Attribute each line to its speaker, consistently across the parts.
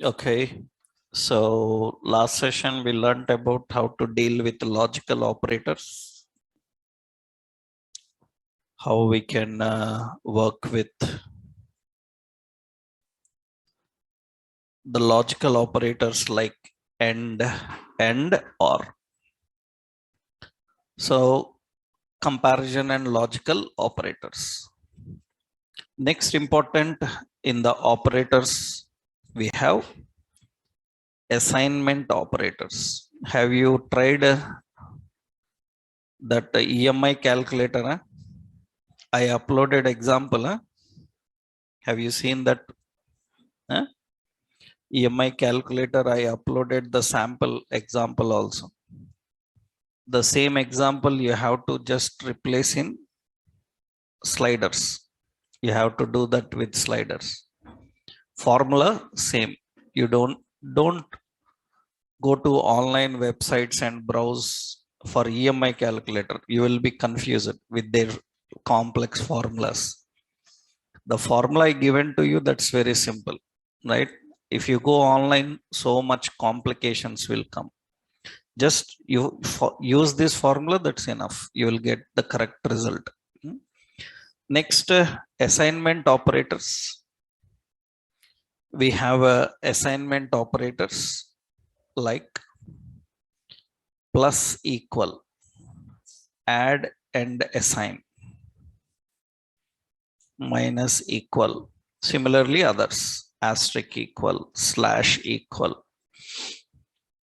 Speaker 1: Okay, so last session we learned about how to deal with logical operators, how we can work with the logical operators like and, or. So comparison and logical operators. Next important in the operators we have assignment operators. Have you tried that EMI calculator? I uploaded example. Have you seen that EMI calculator? I uploaded the sample example also. The same example you have to just replace in sliders. You have to do that with sliders. Formula same. You don't go to online websites and browse for EMI calculator. You will be confused with their complex formulas. The formula I given to you, that's very simple, right? If you go online, so much complications will come. Just use this formula, that's enough. You will get the correct result. Next, assignment operators. We have assignment operators like plus, equal, add and assign, minus, equal. Similarly, others, asterisk, equal, slash, equal.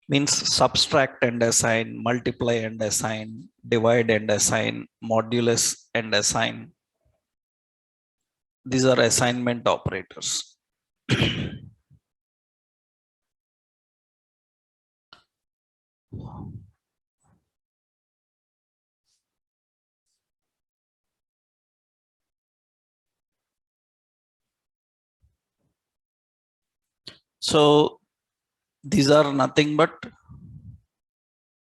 Speaker 1: Means subtract and assign, multiply and assign, divide and assign, modulus and assign. These are assignment operators. So these are nothing but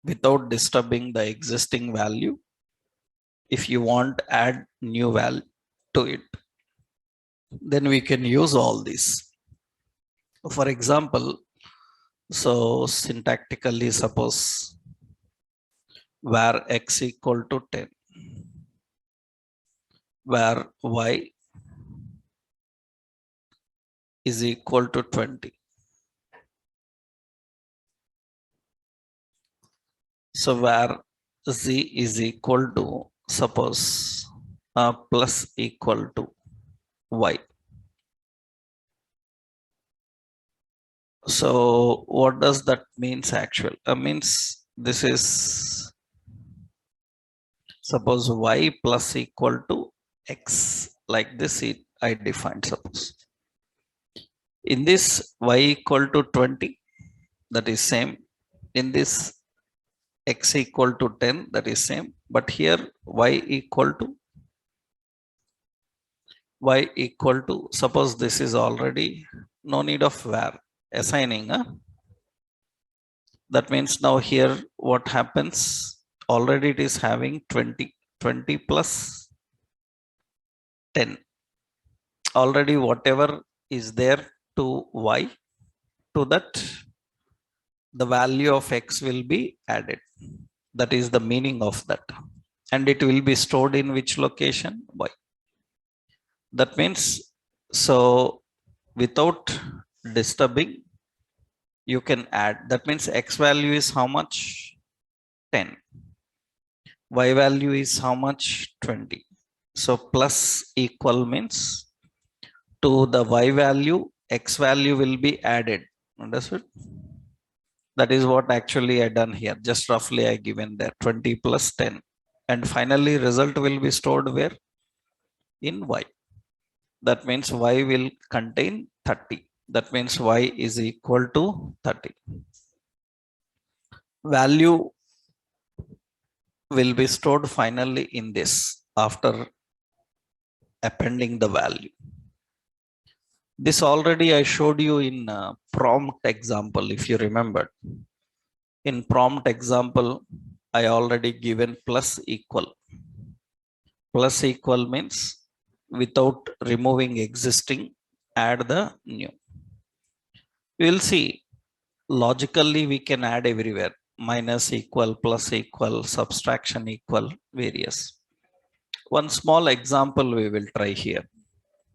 Speaker 1: without disturbing the existing value. If you want add new value to it, then we can use all these. For example, so syntactically, suppose where x equal to 10, where y is equal to 20. So where z is equal to, suppose plus equal to y. So what does that means actual? Means this is, suppose y plus equal to x, like this I defined. Suppose in this y equal to 20, that is same. In this x equal to 10, that is same. But here y equal to, suppose this is already, no need of where assigning. That means now here what happens, already it is having 20 plus 10. Already whatever is there to y, to that the value of x will be added. That is the meaning of that. And it will be stored in which location? Y. That means, so without disturbing, you can add. That means x value is how much? 10. Y value is how much? 20. So plus equal means to the y value, x value will be added. Understood? That is what actually I done here. Just roughly I given there 20 plus 10. And finally result will be stored where? In y. That means y will contain 30. That means y is equal to 30. Value will be stored finally in this after appending the value. This already I showed you in prompt example, if you remember. In prompt example, I already given plus equal. Plus equal means without removing existing, add the new. We'll see logically we can add everywhere, minus equal, plus equal, subtraction equal, various. One small example we will try here.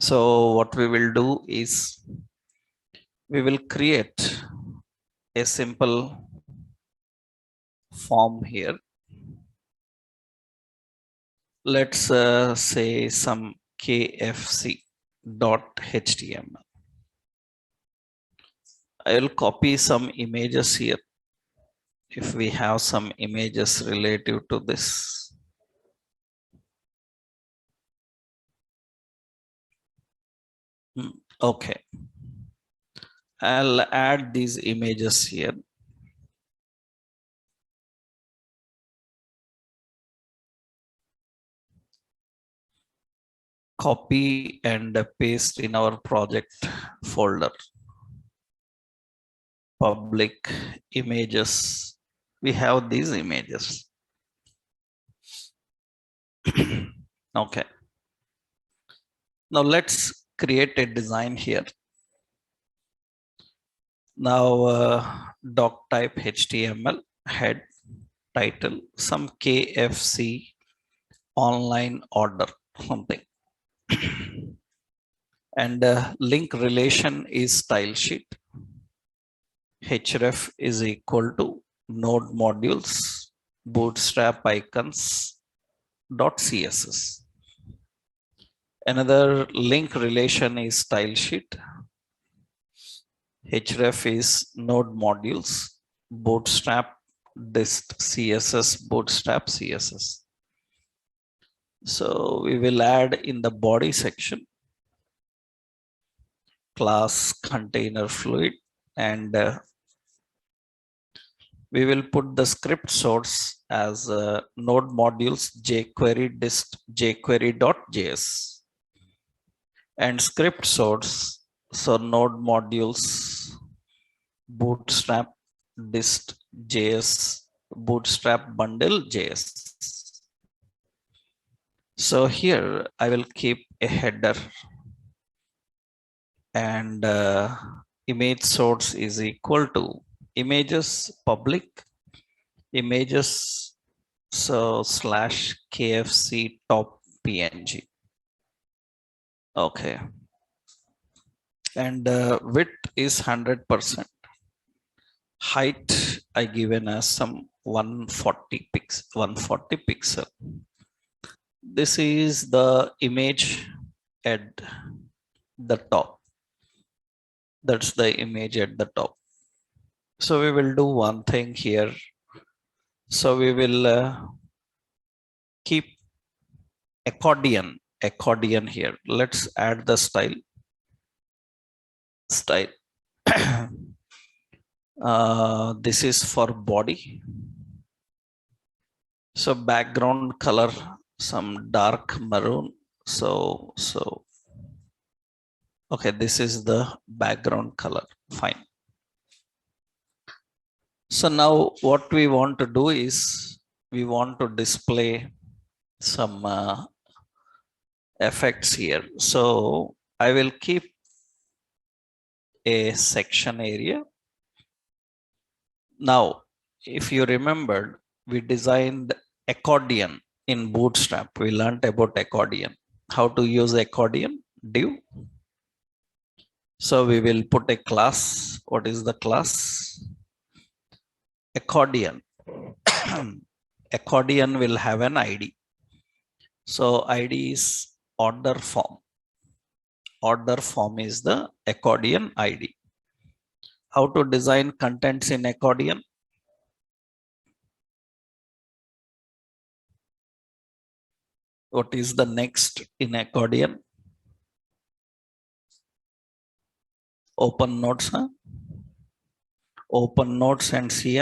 Speaker 1: So what we will do is we will create a simple form here. Let's say some kfc.html. I will copy some images here. If we have some images relative to this. Okay. I'll add these images here. Copy and paste in our project folder. Public images. We have these images. Okay. Now let's create a design here. Now doc type HTML, head, title, some KFC online order, something. And link relation is style sheet. Href is equal to node modules, bootstrap icons dot css. Another link relation is style sheet. Href is node modules, bootstrap dist css, bootstrap css. So we will add in the body section class container fluid, and we will put the script source as node modules jQuery dist jQuery.js, and script source, so node modules bootstrap dist js bootstrap bundle js. So here I will keep a header, and image source is equal to images public images, so slash kfc top png. Okay, and width is 100%. Height I given as some 140 pixel. This is the image at the top. That's the image at the top. So we will do one thing here. So we will keep accordion here. Let's add the style. This is for body. So background color, some dark maroon. So okay, this is the background color. Fine. So now what we want to do is we want to display some effects here. So I will keep a section area. Now, if you remembered, we designed accordion in Bootstrap. We learned about accordion, how to use accordion div. So we will put a class. What is the class? Accordion. Accordion will have an ID. So ID is order form. Order form is the accordion ID. How to design contents in accordion? What is the next in accordion? Open notes, huh? Open notes and see.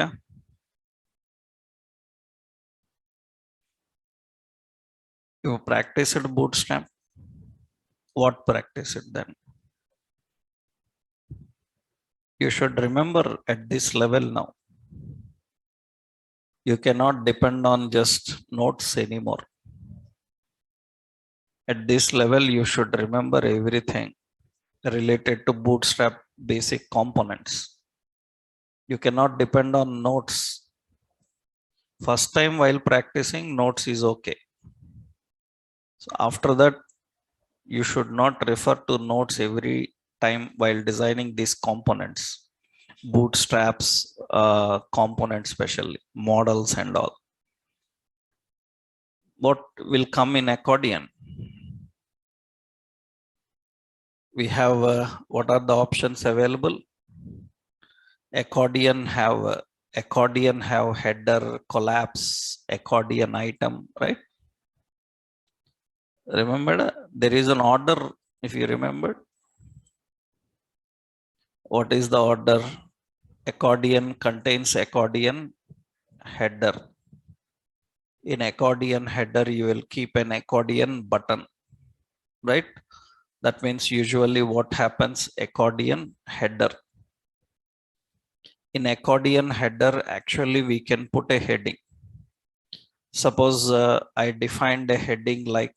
Speaker 1: You practiced Bootstrap. What practice it then? You should remember at this level now. You cannot depend on just notes anymore. At this level, you should remember everything. related to Bootstrap basic components. You cannot depend on notes. First time while practicing, notes is okay. So after that, you should not refer to notes every time while designing these components, bootstraps, components, especially models and all. What will come in accordion? We have what are the options available? Accordion have header, collapse, accordion item, right? Remember, there is an order. If you remember, what is the order? Accordion contains accordion header. In accordion header, you will keep an accordion button, right? That means usually what happens, accordion header. In accordion header, actually we can put a heading. Suppose I defined a heading like,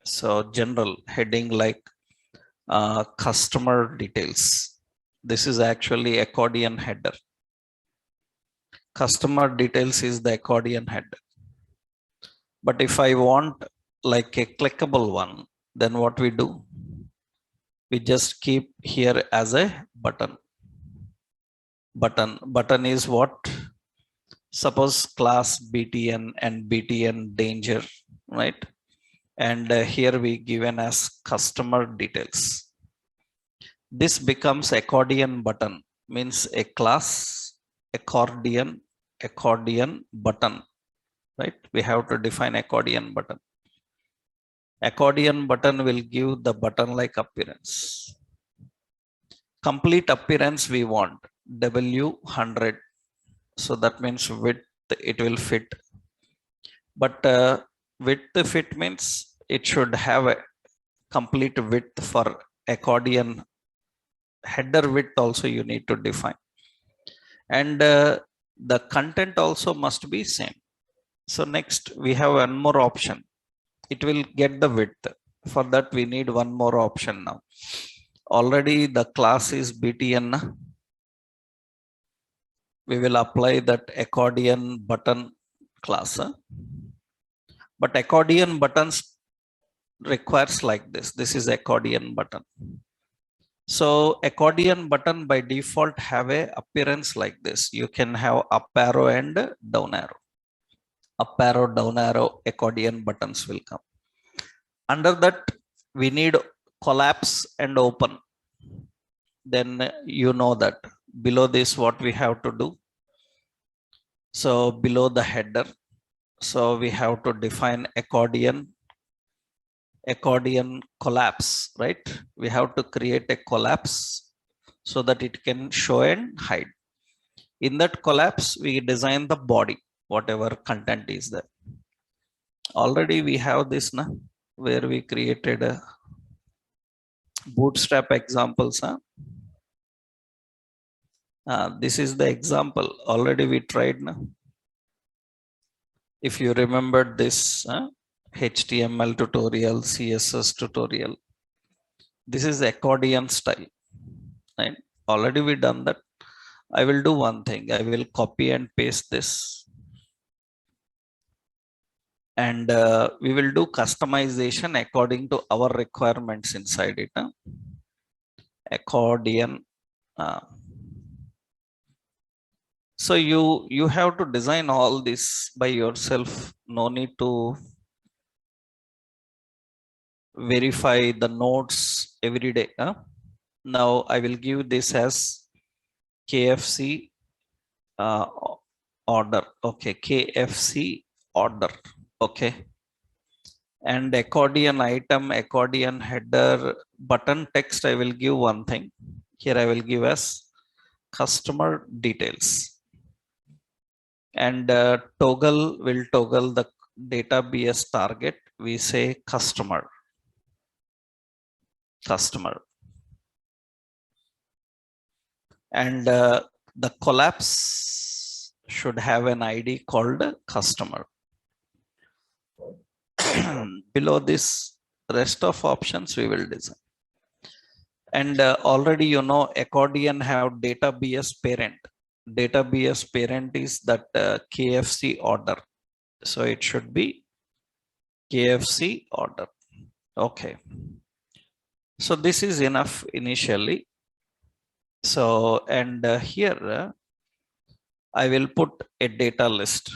Speaker 1: so general heading like customer details. This is actually accordion header. Customer details is the accordion header. But if I want like a clickable one, then what we do? We just keep here as a button. Button is what? Suppose class BTN and BTN danger, right? And here we given as customer details. This becomes accordion button, means a class accordion button, right? We have to define accordion button. Accordion button will give the button like appearance. Complete appearance we want W100. So that means width it will fit. But width fit means it should have a complete width for accordion. Header width also you need to define. And the content also must be same. So next we have one more option. It will get the width. For that we need one more option now. Already the class is BTN. We will apply that accordion button class. But accordion buttons requires like this. This is accordion button. So accordion button by default have a appearance like this. You can have up arrow and down arrow. Up arrow, down arrow, accordion buttons will come. Under that, we need collapse and open. Then you know that below this, what we have to do. So below the header, so we have to define accordion collapse, right? We have to create a collapse so that it can show and hide. In that collapse, we design the body, whatever content is there. Already we have this now, where we created a bootstrap examples. This is the example. Already we tried now. If you remember this HTML tutorial, CSS tutorial, this is accordion style, right? Already we done that. I will do one thing. I will copy and paste this. And we will do customization according to our requirements inside it. Accordion. So you have to design all this by yourself. No need to verify the nodes every day. Now I will give this as KFC order. Okay, KFC order. Okay. And accordion item, accordion header, button text, I will give one thing. Here I will give as customer details. And toggle will toggle the database target. We say customer. And the collapse should have an ID called customer. Below this, rest of options we will design. And already you know accordion have database parent. Database parent is that KFC order, so it should be KFC order. Okay, so this is enough initially. So and here I will put a data list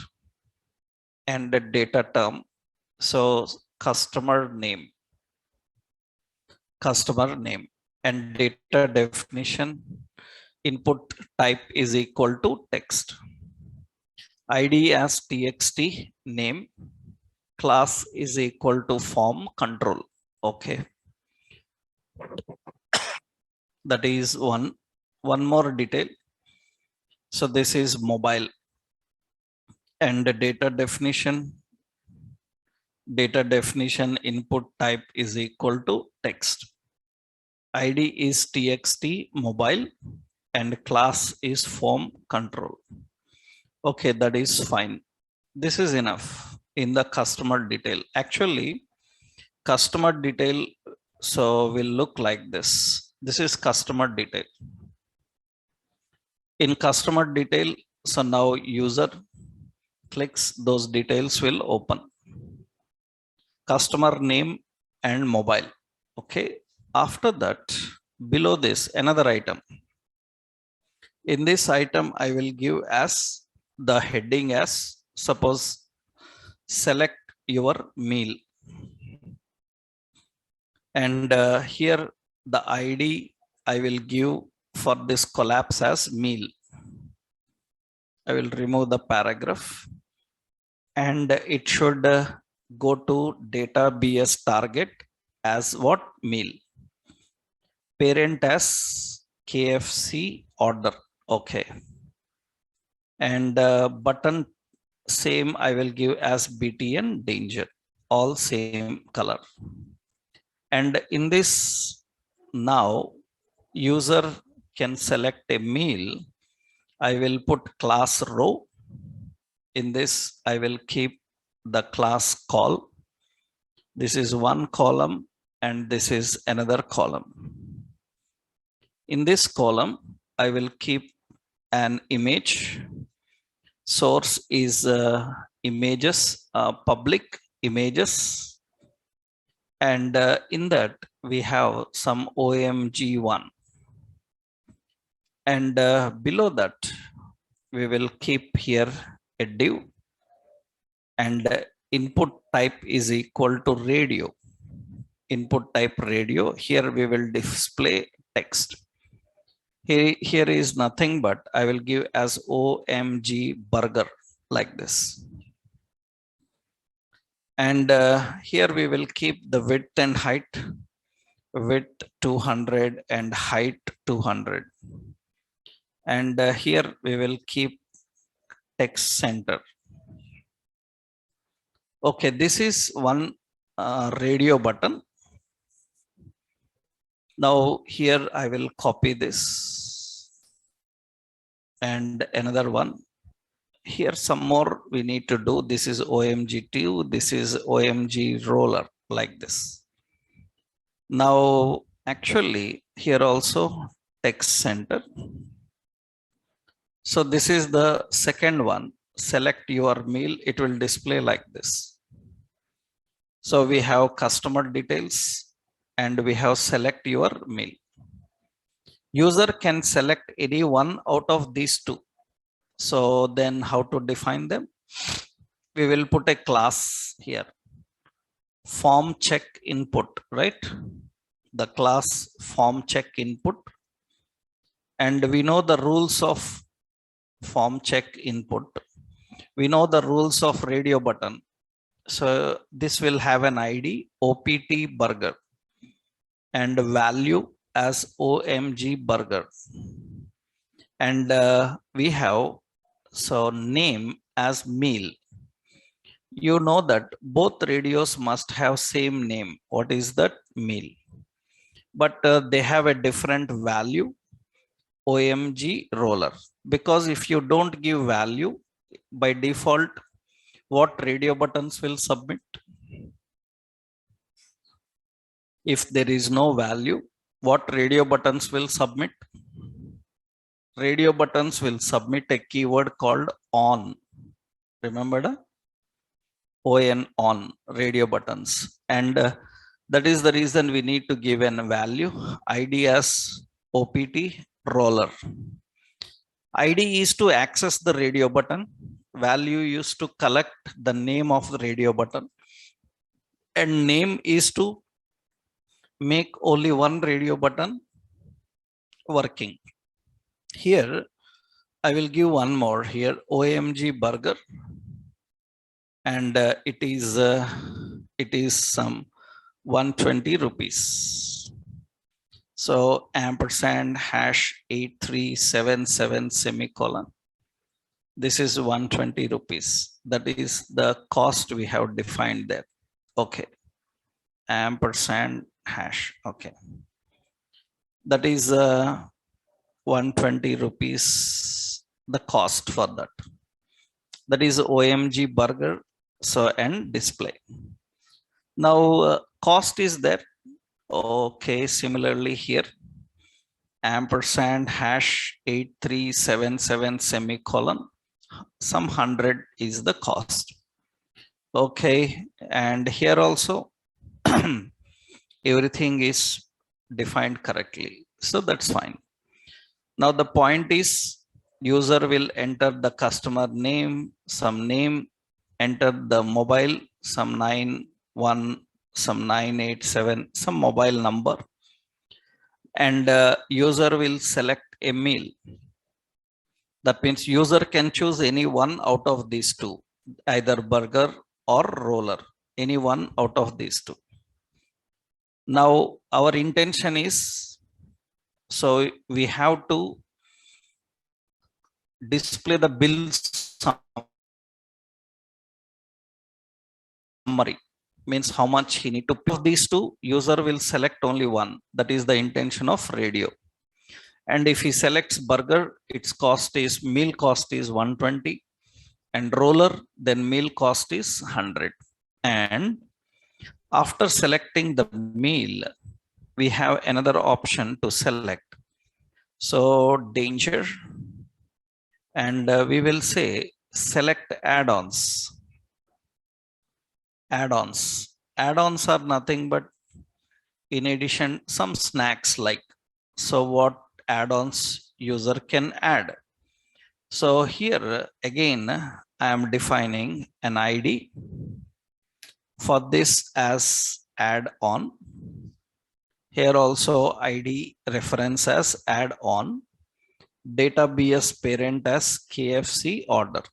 Speaker 1: and a data term. So customer name and data definition, input type is equal to text, ID as txt, name, class is equal to form control. Okay, that is one more detail. So this is mobile, and the data definition input type is equal to text, ID is txt mobile, and class is form control. Okay, that is fine. This is enough in the customer detail. Actually, customer detail so will look like this. This is customer detail. In customer detail, so now user clicks, those details will open. Customer name and mobile. Okay, after that, below this another item. In this item I will give as the heading as, suppose, select your meal, and here the ID I will give for this collapse as meal. I will remove the paragraph, and it should go to database target as what? Meal. Parent as KFC order. Okay, and button same I will give as BTN danger, all same color. And in this, now user can select a meal. I will put class row. In this I will keep the class call. This is one column and this is another column. In this column I will keep an image. Source is images, public images, and in that we have some OMG1, and below that we will keep here a div, and input type is equal to radio. Input type radio. Here we will display text. Here is nothing but I will give as OMG burger, like this. And here we will keep the width and height. Width 200 and height 200. And here we will keep text center. Okay, this is one radio button. Now here I will copy this, and another one. Here some more we need to do. This is OMG2, this is OMG roller, like this. Now actually here also text center. So this is the second one. Select your meal, it will display like this. So we have customer details and we have select your meal. User can select any one out of these two. So then how to define them? We will put a class here, form check input, right? The class form check input, and we know the rules of form check input. We know the rules of radio button. So this will have an ID OPT burger and value as OMG burger, and we have so name as meal. You know that both radios must have same name. What is that? Meal. But they have a different value, OMG roller. Because if you don't give value, by default what radio buttons will submit? If there is no value, what radio buttons will submit? Radio buttons will submit a keyword called on. Remember the on radio buttons, and that is the reason we need to give a value id as opt roller. id is to access the radio button, value used to collect the name of the radio button, and name is to make only one radio button working. Here I will give one more here, OMG burger, and it is some 120 rupees. So ampersand hash 8377 semicolon. This is 120 rupees. That is the cost we have defined there. Okay. Ampersand hash. Okay. That is 120 rupees, the cost for that. That is OMG burger. So, and display. Now cost is there. Okay, similarly here, ampersand hash 8377 semicolon, some 100 is the cost. Okay, and here also everything is defined correctly, so that's fine. Now the point is, user will enter the customer name, some name, enter the mobile, some 91, some 987, some mobile number, and user will select a meal. That means user can choose any one out of these two, either burger or roller, any one out of these two. Now our intention is, so we have to display the bill summary, means how much he need to pay. Of these two, user will select only one. That is the intention of radio. And if he selects burger, its cost is, meal cost is 120, and roller, then meal cost is 100. And after selecting the meal, we have another option to select. So danger, and we will say select add-ons. Add-ons. Add-ons are nothing but, in addition, some snacks like. So what add-ons user can add? So here again, I am defining an ID for this as add-on. Here also ID reference as add-on. Database parent as KFC order.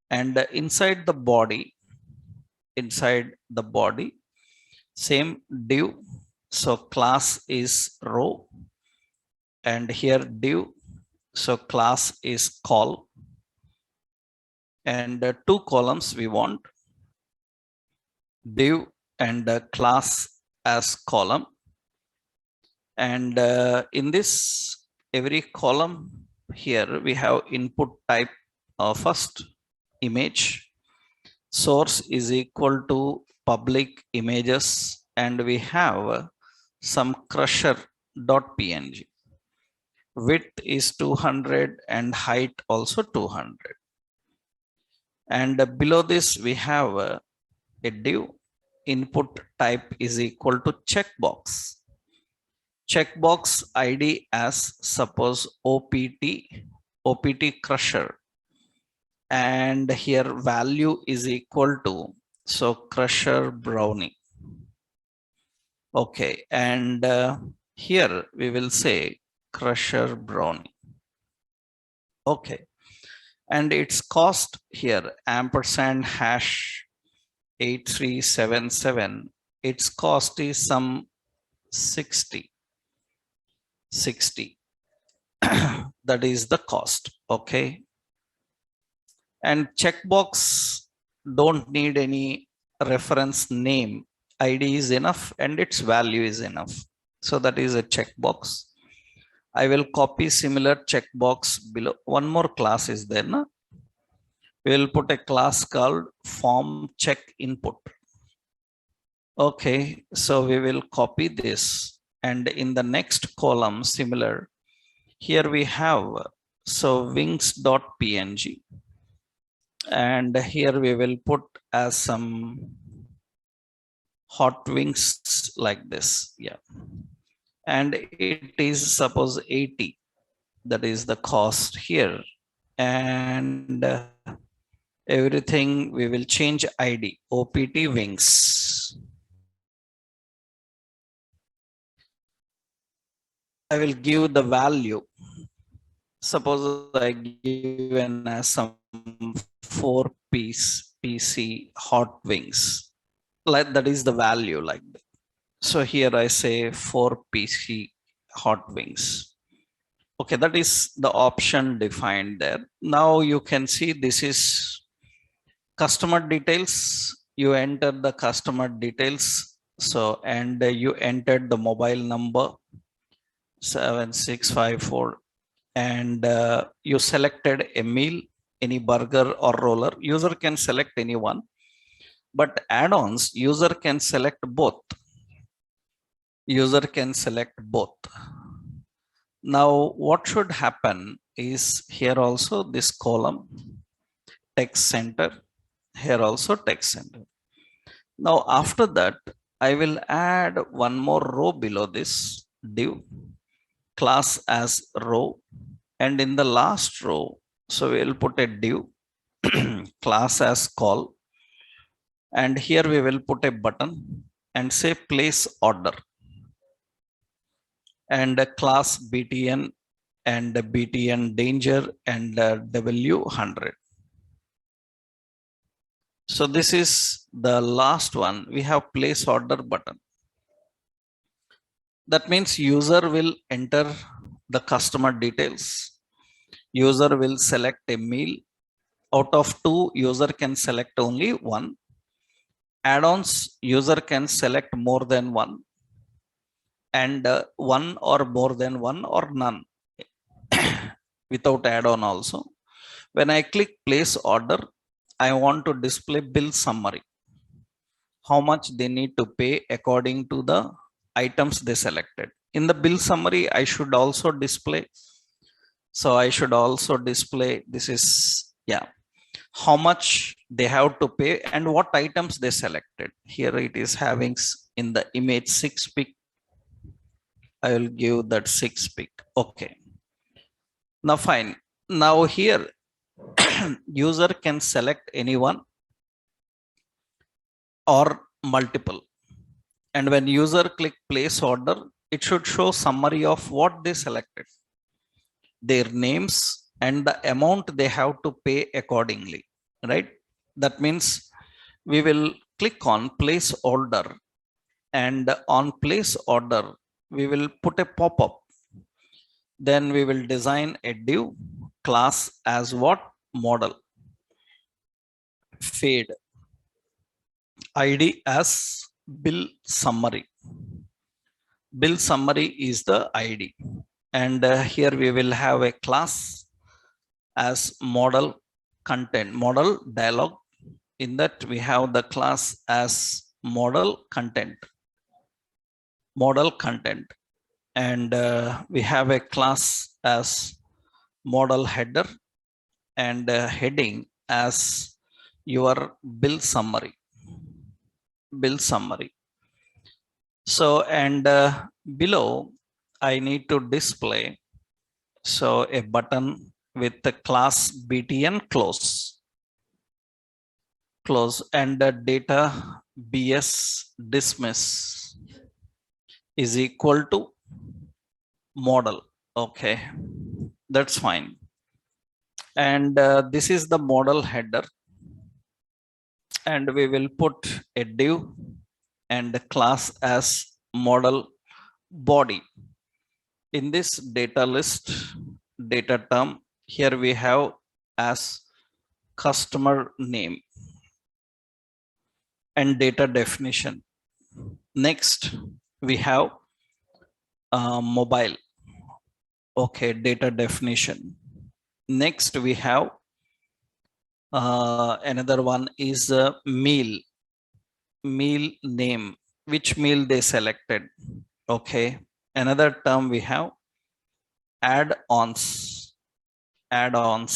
Speaker 1: And inside the body, same div. So class is row, and here div. So class is call, and two columns we want, div and class as column. And in this, every column here we have input type of first image, source is equal to public images, and we have some crusher.png. Width is 200 and height also 200. And below this we have a div, input type is equal to checkbox. Checkbox ID as suppose OPT crusher, and here value is equal to, so crusher brownie. Okay, and here we will say crusher brownie. Okay, and its cost here, ampersand hash 8377, its cost is some 60. That is the cost. Okay, and checkbox don't need any reference name, ID is enough and its value is enough. So that is a checkbox. I will copy similar checkbox below. One more class is there, na? We will put a class called form check input. Okay, so we will copy this And in the next column, similar, here we have so wings.png, and here we will put as some hot wings like this. Yeah, and it is suppose 80, that is the cost here. And everything we will change ID, OPT wings. I will give the value. Suppose I given as some 4-piece PC hot wings. Like that is the value like that. So here I say 4 PC hot wings. Okay, that is the option defined there. Now you can see this is customer details. You enter the customer details. So, and you entered the mobile number 7654, and you selected a meal, any burger or roller. User can select any one, but add-ons, user can select both. User can select both. Now, what should happen is here also this column, text center, here also text center. Now, after that, I will add one more row below this div, class as row, and in the last row, so we'll put a div class as call, and here we will put a button and say place order, and a class btn and btn danger and w100. So this is the last one. We have place order button. That means user will enter the customer details. User will select a meal. Out of 2, user can select only 1. Add-ons, user can select more than 1. And 1 or more than 1 or none without add-on also. When I click place order, I want to display bill summary. How much they need to pay according to the items they selected. In the bill summary, I should also display. So I should also display, this is, yeah, how much they have to pay and what items they selected. Here it is having in the image 6 pick. I will give that 6 pick. Okay. Now fine. Now here user can select anyone or multiple. And when user click place order, it should show summary of what they selected, their names and the amount they have to pay accordingly, right? That means we will click on place order, and on place order, we will put a pop-up. Then we will design a div class as what? Model. Fade. ID as bill summary. Bill summary is the ID. And here we will have a class as model content, model dialog. In that we have the class as model content, and we have a class as model header and heading as your bill summary. So, and below I need to display so a button with the class btn close, and the data bs dismiss is equal to model. Okay, that's fine. And this is the model header, and we will put a div and a class as model body. In this data list, data term, here we have as customer name and data definition. Next, we have mobile. Okay, data definition. Next, we have another one is meal name, which meal they selected. Okay, Another term we have add-ons. Add-ons.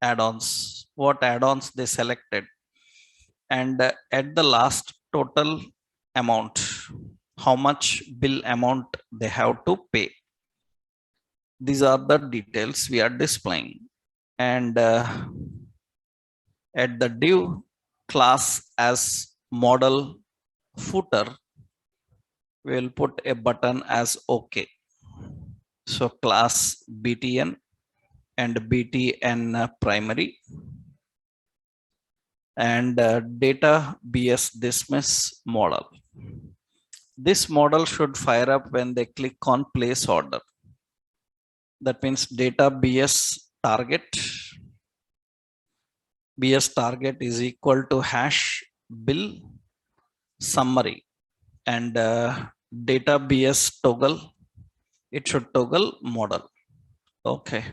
Speaker 1: Add-ons. What add-ons they selected? And at the last total amount, how much bill amount they have to pay. These are the details we are displaying. And at the div class as model footer, we will put a button as OK. So class BTN and BTN primary and data BS dismiss model. This model should fire up when they click on place order. That means data BS target. BS target is equal to hash bill summary and data BS toggle. It should toggle model. Okay.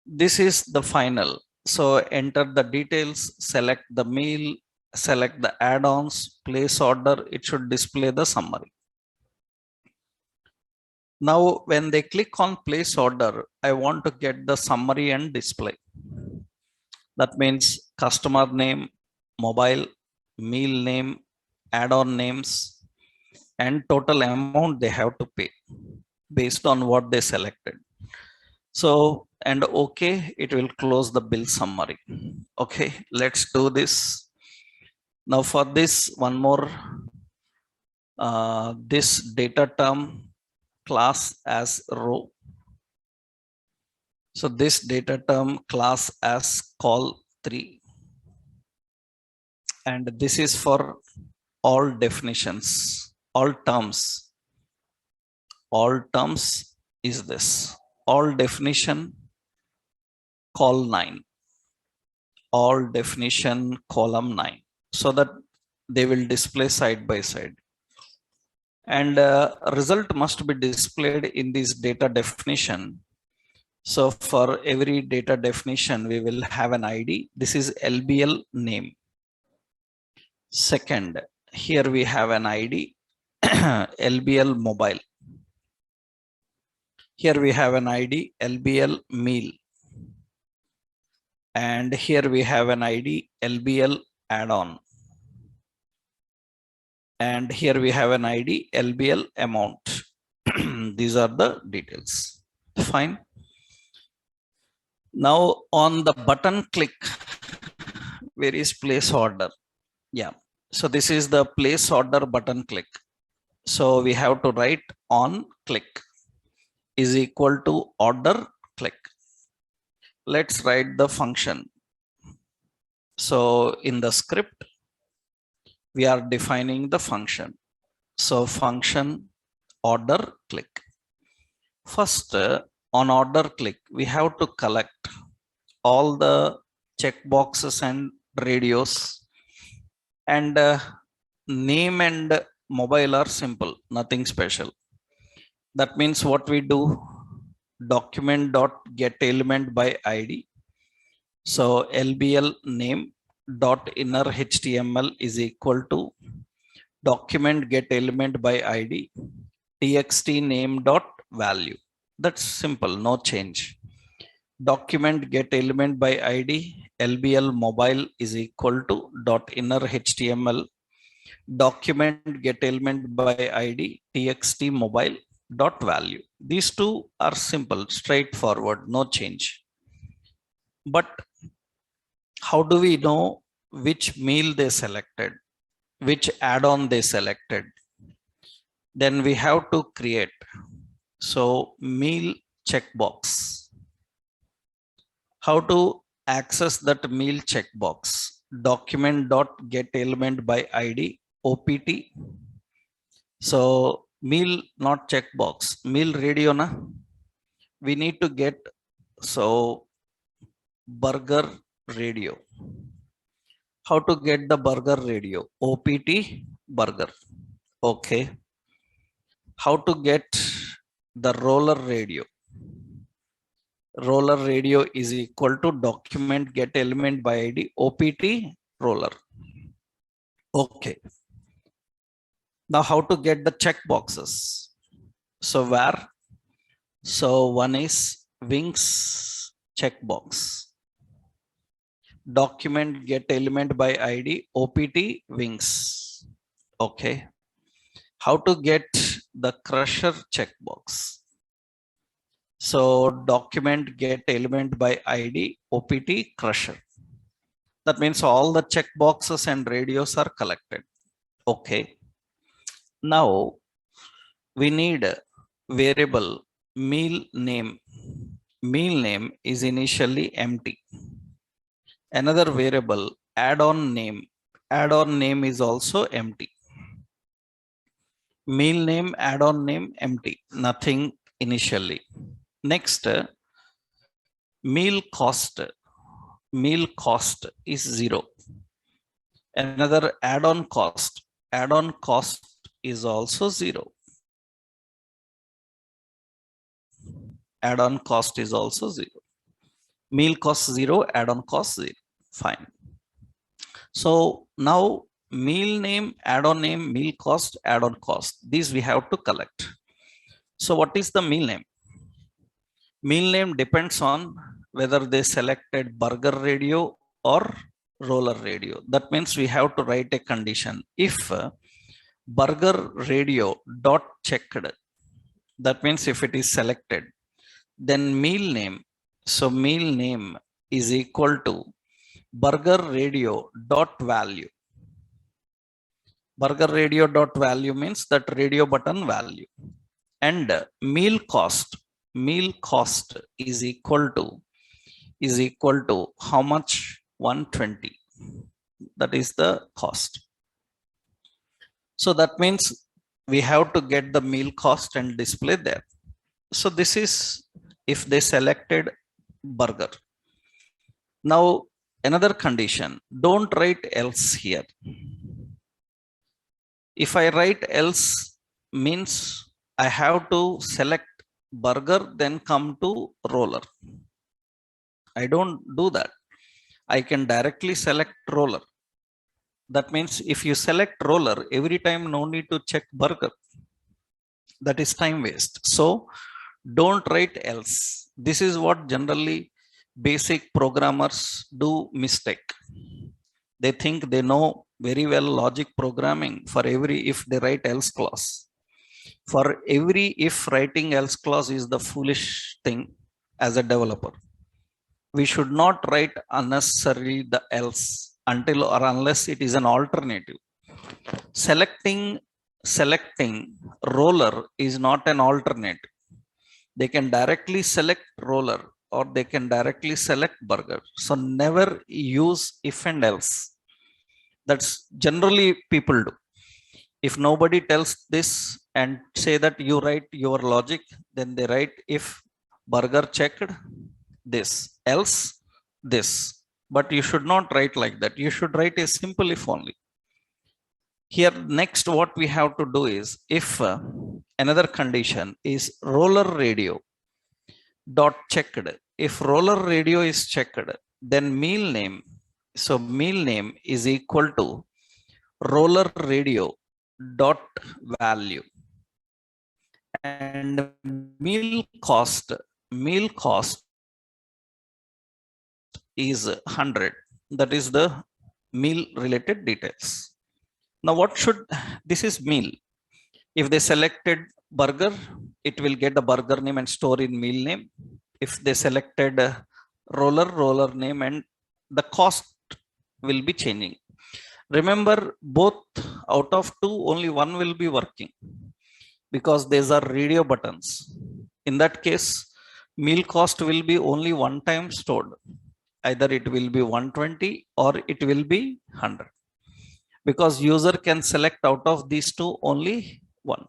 Speaker 1: This is the final. So enter the details, select the meal, select the add-ons, place order. It should display the summary. Now, when they click on place order, I want to get the summary and display. That means customer name, mobile, meal name, add-on names, and total amount they have to pay based on what they selected. So, and okay, it will close the bill summary. Okay, let's do this. Now for this, one more, this data term class as row. So this data term class as call3. And this is for all definitions, all terms. All terms is this. All definition call 9. All definition column 9. So that they will display side by side. And result must be displayed in this data definition. So for every data definition, we will have an ID. This is LBL name. Second, here we have an ID, LBL mobile. Here we have an ID, LBL meal. And here we have an ID, LBL add-on. And here we have an ID, LBL amount. These are the details. Fine. Now on the button click, where is place order? Yeah. So this is the place order button click. So we have to write on click is equal to order click. Let's write the function. So in the script, we are defining the function. So function order click. First, on order click, we have to collect all the checkboxes and radios, and name and mobile are simple, nothing special. That means what we do, document dot get element by ID. So LBL name dot inner HTML is equal to document get element by ID txt name dot value. That's simple, no change. Document get element by ID LBL mobile is equal to dot inner HTML document get element by ID txt mobile dot value. These two are simple, straightforward, no change. But how do we know which meal they selected, which add-on they selected? Then we have to create. So meal checkbox. How to access that meal checkbox? Document dot get element by ID OPT. So meal not checkbox, meal radio na. We need to get, so burger radio. How to get the burger radio? OPT burger. Okay. How to get the roller radio? Roller radio is equal to document get element by ID OPT roller. Okay. Now how to get the checkboxes? So where? So one is wings checkbox. Document get element by ID, OPT wings. Okay. How to get the crusher checkbox? So document get element by ID, OPT crusher. That means all the checkboxes and radios are collected. Okay. Now we need a variable meal name. Meal name is initially empty. Another variable add-on name. Add-on name is also empty. Meal name, add-on name empty. Nothing initially. Next, meal cost. Meal cost is 0. Another add-on cost. Add-on cost is also 0. Add-on cost is also 0. Meal cost 0, add-on cost 0. Fine. So now meal name, add-on name, meal cost, add-on cost. These we have to collect. So what is the meal name? Meal name depends on whether they selected burger radio or roller radio. That means we have to write a condition. If burger radio dot checked, that means if it is selected, then meal name. So meal name is equal to burger radio dot value. Burger radio dot value means that radio button value. And meal cost is equal to how much? 120. That is the cost. So that means we have to get the meal cost and display there. So this is if they selected burger. Now another condition, don't write else here. If I write else means I have to select burger then come to roller. I don't do that. I can directly select roller. That means if you select roller every time, no need to check burger. That is time waste. So don't write else. This is what generally basic programmers do mistake. They think they know very well logic programming. For every if they write else clause. For every if writing else clause is the foolish thing as a developer. We should not write unnecessarily the else until or unless it is an alternative. Selecting roller is not an alternative. They can directly select roller or they can directly select burger. So never use if and else. That's generally people do. If nobody tells this and say that you write your logic, then they write if burger checked this, else this. But you should not write like that. You should write a simple if only. Here next what we have to do is if another condition is roller radio dot checked. If roller radio is checked, then meal name. So meal name is equal to roller radio dot value. And meal cost is 100. That is the meal related details. Now what should, this is meal. If they selected burger, it will get the burger name and store in meal name. If they selected roller name, and the cost will be changing. Remember, both out of two, only one will be working because these are radio buttons. In that case, meal cost will be only one time stored. Either it will be 120 or it will be 100. Because user can select out of these two only one.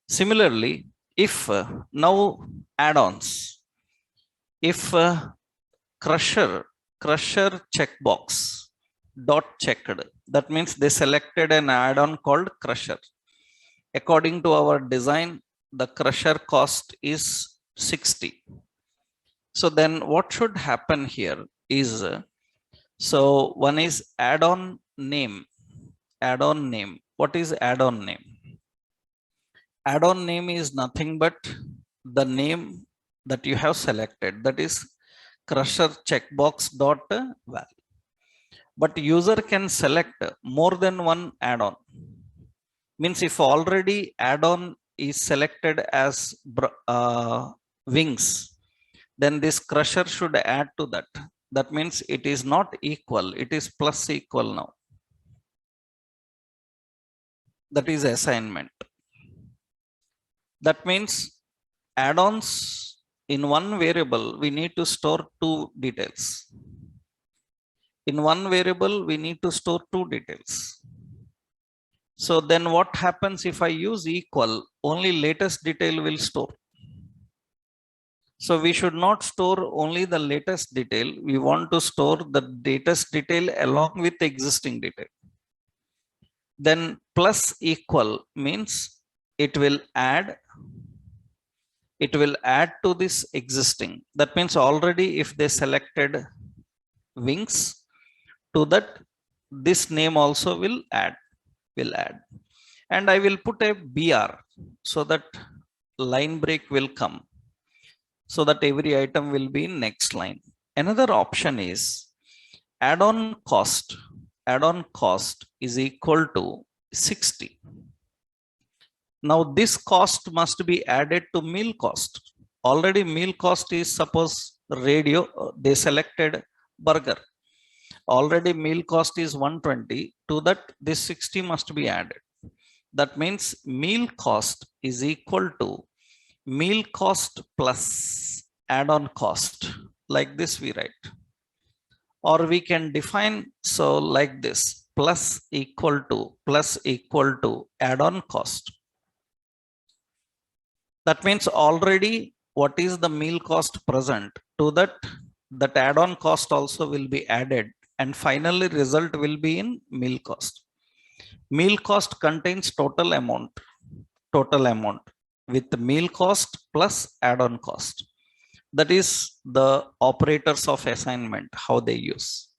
Speaker 1: Similarly, if now add-ons, if crusher checkbox dot checked, that means they selected an add-on called crusher. According to our design, the crusher cost is 60. So then what should happen here is, so one is add-on name. Add-on name. What is add-on name? Add-on name is nothing but the name that you have selected, that is crusher checkbox dot val. But user can select more than one add-on. Means if already add-on is selected as wings, then this crusher should add to that. That means it is not equal, it is plus equal now. That is assignment. That means add-ons in one variable, we need to store two details. In one variable, we need to store two details. So then what happens if I use equal? Only latest detail will store. So we should not store only the latest detail. We want to store the latest detail along with existing detail. Then plus equal means it will add to this existing. That means already if they selected wings, to that this name also will add. And I will put a BR so that line break will come, so that every item will be in next line. Another option is add-on cost. Add-on cost is equal to 60. Now this cost must be added to meal cost. Already meal cost is, suppose radio, they selected burger. Already meal cost is 120. To that this 60 must be added. That means meal cost is equal to meal cost plus add-on cost. Like this we write. Or we can define so like this, plus equal to add-on cost. That means already what is the meal cost present, to that add-on cost also will be added, and finally result will be in meal cost. Meal cost contains total amount with the meal cost plus add-on cost. That is the operators of assignment, how they use.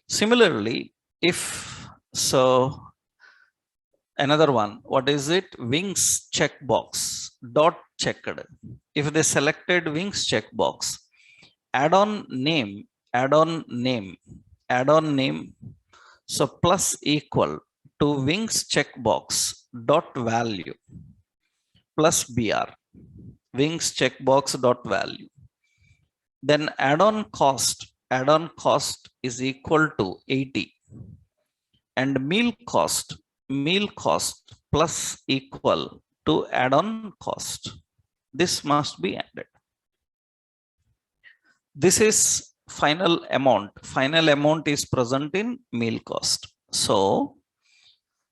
Speaker 1: Similarly, if so, another one, what is it? Wings checkbox dot checked. If they selected wings checkbox, add-on name. So plus equal to wings checkbox dot value plus BR. Wings checkbox dot value. Then add-on cost is equal to 80. And meal cost plus equal to add-on cost. This must be added. This is final amount. Final amount is present in meal cost. So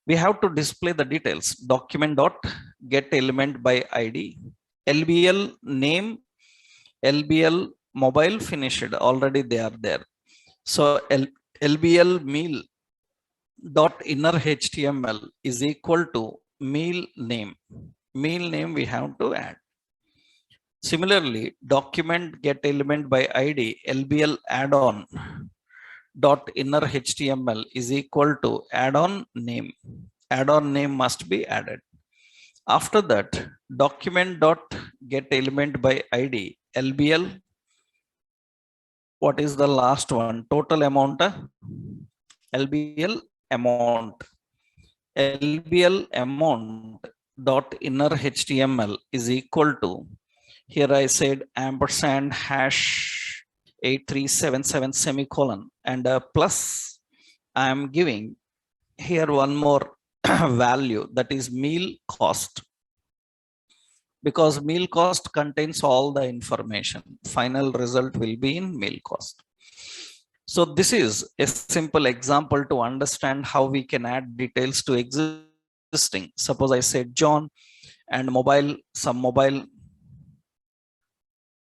Speaker 1: we have to display the details. Document dot get element by ID. LBL name, LBL mobile finished. Already they are there. So LBL meal dot inner HTML is equal to meal name. Meal name we have to add. Similarly, document get element by ID LBL add-on dot inner HTML is equal to add-on name. Add-on name must be added. After that, document dot get element by ID LBL. What is the last one? Total amount. LBL amount. LBL amount dot inner HTML is equal to, here I said ampersand hash 8377 semicolon and plus I am giving here one more value, that is meal cost, because meal cost contains all the information. Final result will be in meal cost. So this is a simple example to understand how we can add details to existing. Suppose I said John and mobile, some mobile,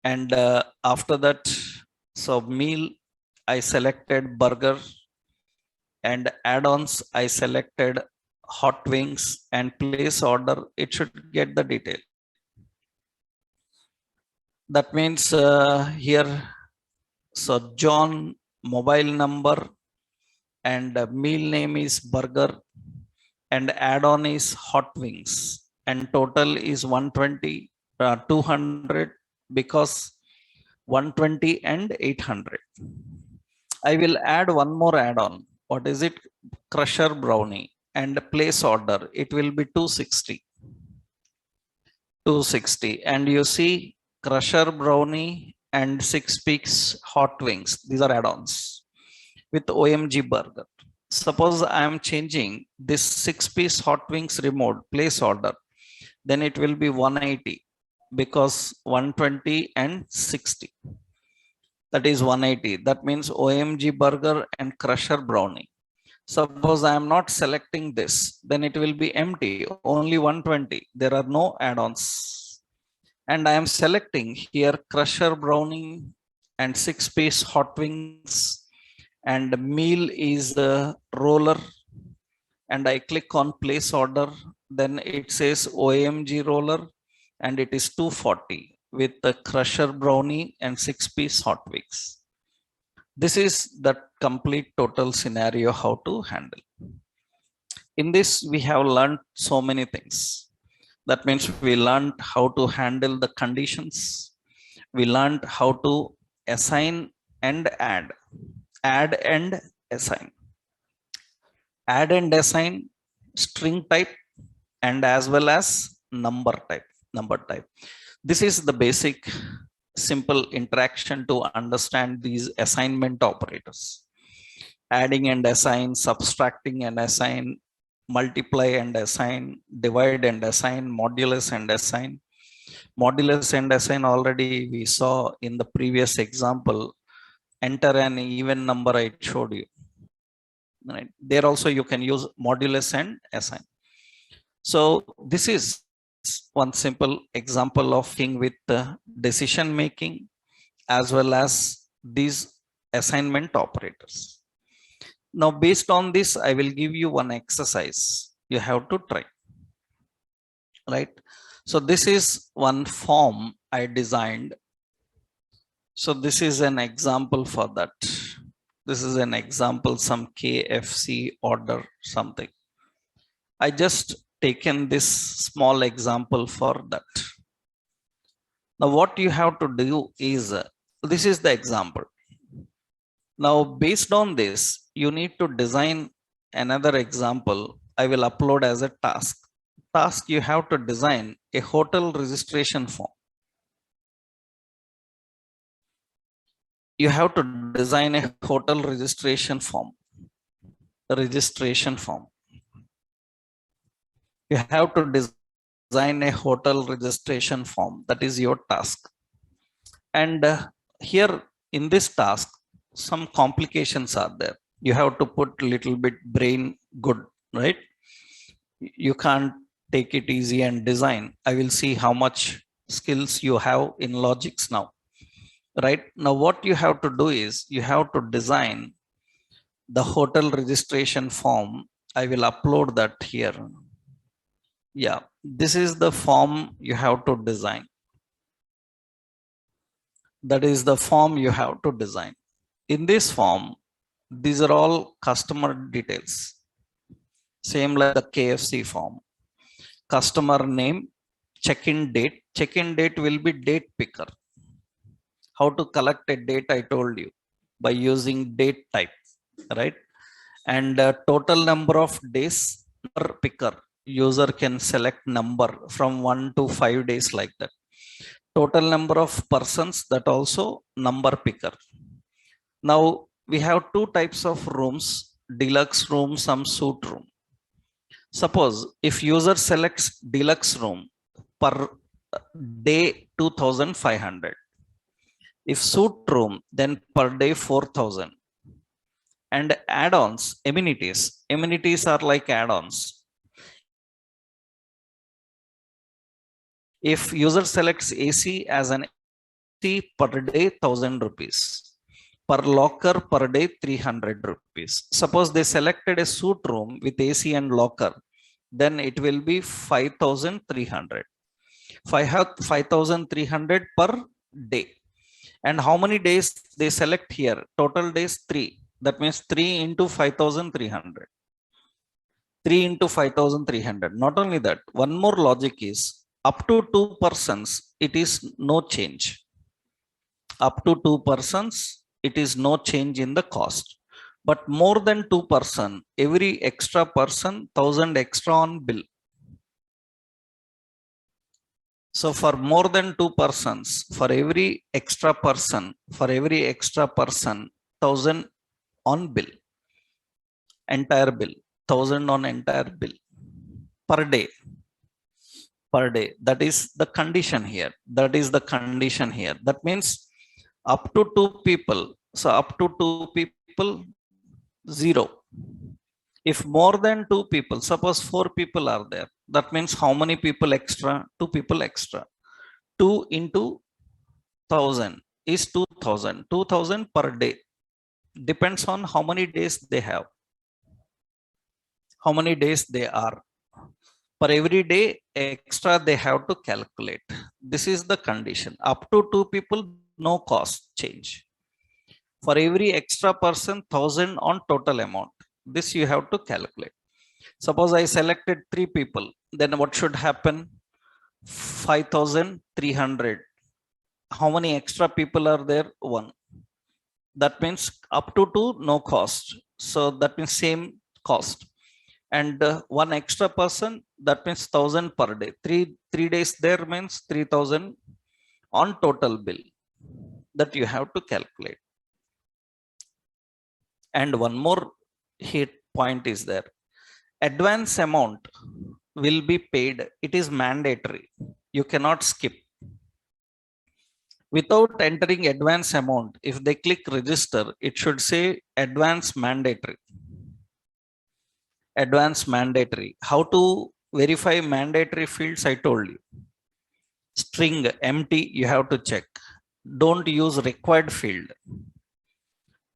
Speaker 1: and after that, so meal I selected burger, and add-ons I selected hot wings, and place order, it should get the detail. That means here, so John mobile number and meal name is burger and add-on is hot wings. and total is 120, 200, because 120 and 800. I will add one more add-on. What is it? Crusher brownie and place order. It will be 260. 260. And you see crusher brownie and Six Peaks hot wings. These are add-ons with OMG burger. Suppose I am changing this 6-piece hot wings remote place order, then it will be 180 because 120 and 60. That is 180. That means OMG burger and crusher brownie. Suppose I am not selecting this, then it will be empty, only 120. There are no add-ons. And I am selecting here crusher brownie and 6-piece hot wings, and meal is a roller, and I click on place order, then it says OMG roller and it is 240 with the crusher brownie and 6-piece hot wings. This is the complete total scenario how to handle. In this, we have learned so many things. That means we learned how to handle the conditions. We learned how to assign and add and assign. Add and assign string type and as well as number type. This is the basic simple interaction to understand these assignment operators. Adding and assign, subtracting and assign, multiply and assign, divide and assign, modulus and assign. Modulus and assign already we saw in the previous example. Enter an even number I showed you. Right. There also you can use modulus and assign. So this is one simple example of thing with decision making as well as these assignment operators. Now, based on this, I will give you one exercise. You have to try. Right. So this is one form I designed. So this is an example for that. This is an example, some KFC order something. I just taken this small example for that. Now what you have to do is, this is the example. Now based on this, you need to design another example. I will upload as a task. Task, you have to design a hotel registration form. You have to design a hotel registration form. You have to design a hotel registration form. That is your task. And here in this task, some complications are there. You have to put little bit brain good, right? You can't take it easy and design. I will see how much skills you have in logics now. Right now, what you have to do is you have to design the hotel registration form. I will upload that here. Yeah, this is the form you have to design. That is the form you have to design. In this form, these are all customer details. Same like the KFC form. Customer name, check-in date. Check-in date will be date picker. How to collect a date I told you by using date type, right? And total number of days per picker. User can select number from 1 to 5 days like that. Total number of persons, that also number picker. Now we have two types of rooms, deluxe room, some suite room. Suppose if user selects deluxe room, per day 2,500. If suite room, then per day 4,000. And add-ons, amenities are like add-ons. If user selects AC as an AC, per day 1,000 rupees. Per locker, per day 300 rupees. Suppose they selected a suite room with AC and locker, then it will be 5,300. 5,300 per day. And how many days they select here? Total days 3. That means 3 into 5,300. 3 into 5,300. Not only that, one more logic is up to 2 persons, it is no change. Up to 2 persons, it is no change in the cost. But more than 2 person, every extra person, 1,000 extra on bill. So for more than 2 persons, for every extra person, 1,000 on bill, entire bill, 1,000 on entire bill per day. Per day. That is the condition here. That is the condition here. That means up to 2 people. So up to 2 people, 0. If more than 2 people, suppose 4 people are there, that means how many people extra? 2 people extra. 2 into 1,000 is 2,000. 2,000 per day. Depends on how many days they have. How many days they are. Per every day extra they have to calculate. This is the condition. Up to 2 people, no cost change. For every extra person, 1,000 on total amount. This you have to calculate. Suppose I selected 3 people, then what should happen? 5,300. How many extra people are there? 1. That means up to 2, no cost. So that means same cost. And one extra person, that means 1,000 per day. 3 days there means 3,000 on total bill that you have to calculate. And one more hit point is there. Advance amount will be paid. It is mandatory. You cannot skip. Without entering advance amount, if they click register, it should say advance mandatory. Advance mandatory. How to verify mandatory fields? I told you. String empty, you have to check. Don't use required field.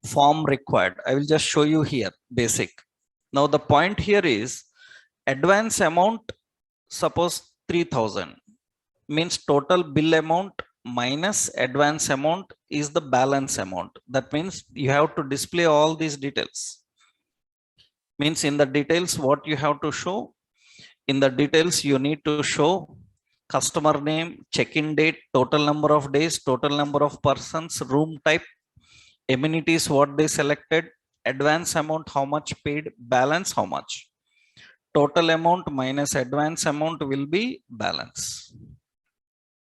Speaker 1: Form required. I will just show you here, basic. Now the point here is advance amount, suppose 3,000, means total bill amount minus advance amount is the balance amount. That means you have to display all these details. Means in the details, what you have to show? In the details, you need to show customer name, check-in date, total number of days, total number of persons, room type, amenities, what they selected, advance amount, how much paid, balance, how much. Total amount minus advance amount will be balance.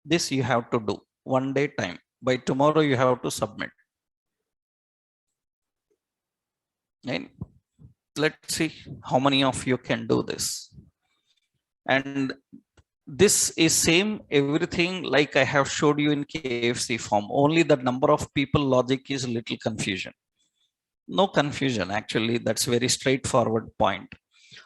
Speaker 1: This you have to do 1 day time. By tomorrow, you have to submit. And let's see how many of you can do this. And this is same everything like I have showed you in KFC form. Only the number of people logic is little confusion. No confusion. Actually, that's very straightforward point.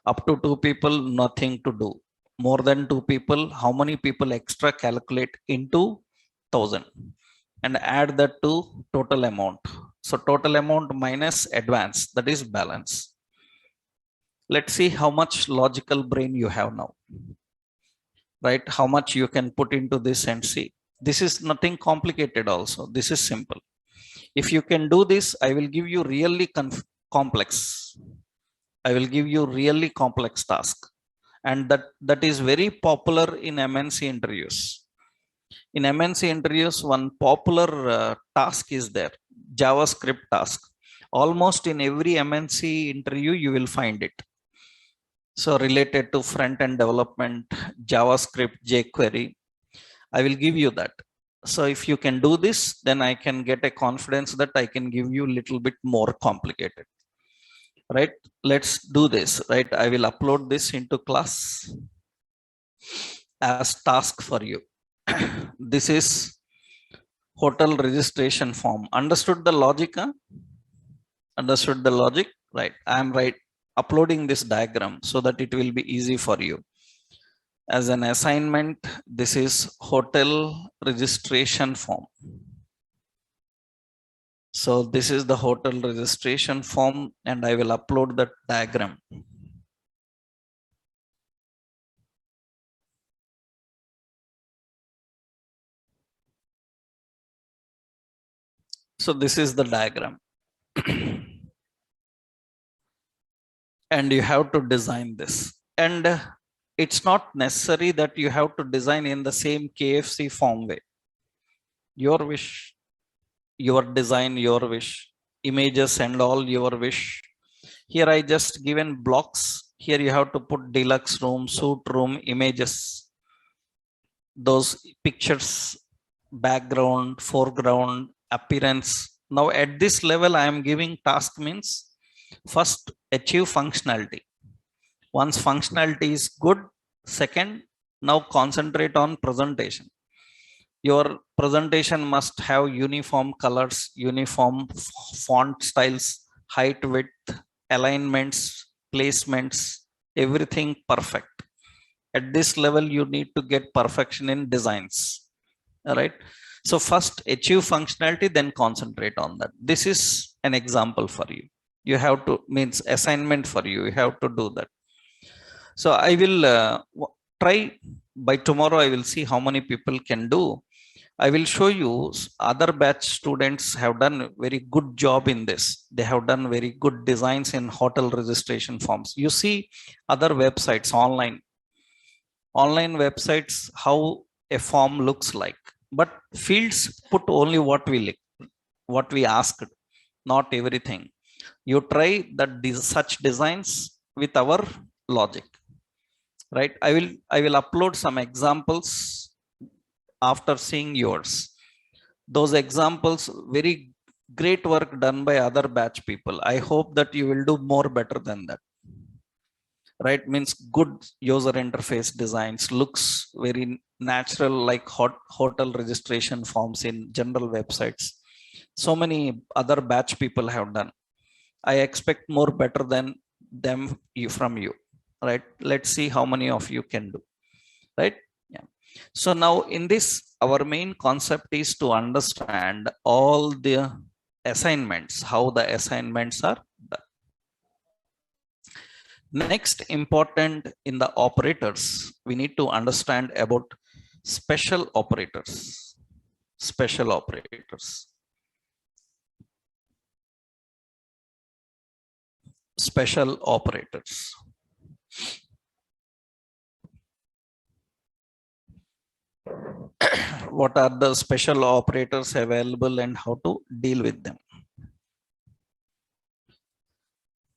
Speaker 1: Up to 2 people, nothing to do. More than 2 people, how many people extra? Calculate into 1,000 and add that to total amount. So total amount minus advance, that is balance. Let's see how much logical brain you have now. Right? How much you can put into this and see. This is nothing complicated also. This is simple. If you can do this, I will give you really complex. I will give you really complex task. And that is very popular in MNC interviews. In MNC interviews, one popular task is there. JavaScript task. Almost in every MNC interview, you will find it. So related to front-end development, JavaScript, jQuery, I will give you that. So if you can do this, then I can get a confidence that I can give you a little bit more complicated. Right? Let's do this. Right? I will upload this into class as task for you. This is hotel registration form. Understood the logic? Huh? Understood the logic? Right. I am uploading this diagram so that it will be easy for you. As an assignment, this is hotel registration form. So this is the hotel registration form and I will upload that diagram. So this is the diagram. and you have to design this. And it's not necessary that you have to design in the same KFC form way. Your wish, your design, your wish, images and all your wish. Here I just given blocks. Here you have to put deluxe room, suite room, images, those pictures, background, foreground, appearance. Now at this level I am giving task means first achieve functionality. Once functionality is good, second, now concentrate on presentation. Your presentation must have uniform colors, uniform font styles, height, width, alignments, placements, everything perfect. At this level you need to get perfection in designs. All right, so first achieve functionality, then concentrate on that. This is an example for you. You have to, means assignment for you, you have to do that. So I will try by tomorrow. I will see how many people can do. I will show you other batch students have done very good job in this. They have done very good designs in hotel registration forms. You see other websites, online websites, how a form looks like, but fields put only what we asked, not everything. You try that such designs with our logic, right? I will upload some examples after seeing yours. Those examples, very great work done by other batch people. I hope that you will do more better than that, right? Means good user interface designs, looks very natural, like hotel registration forms in general websites. So many other batch people have done. I expect more better than them from you, right? Let's see how many of you can do, right? Yeah. So now in this, our main concept is to understand all the assignments, how the assignments are done. Next, important in the operators, we need to understand about special operators. Special operators. Special operators. What are the special operators available and how to deal with them?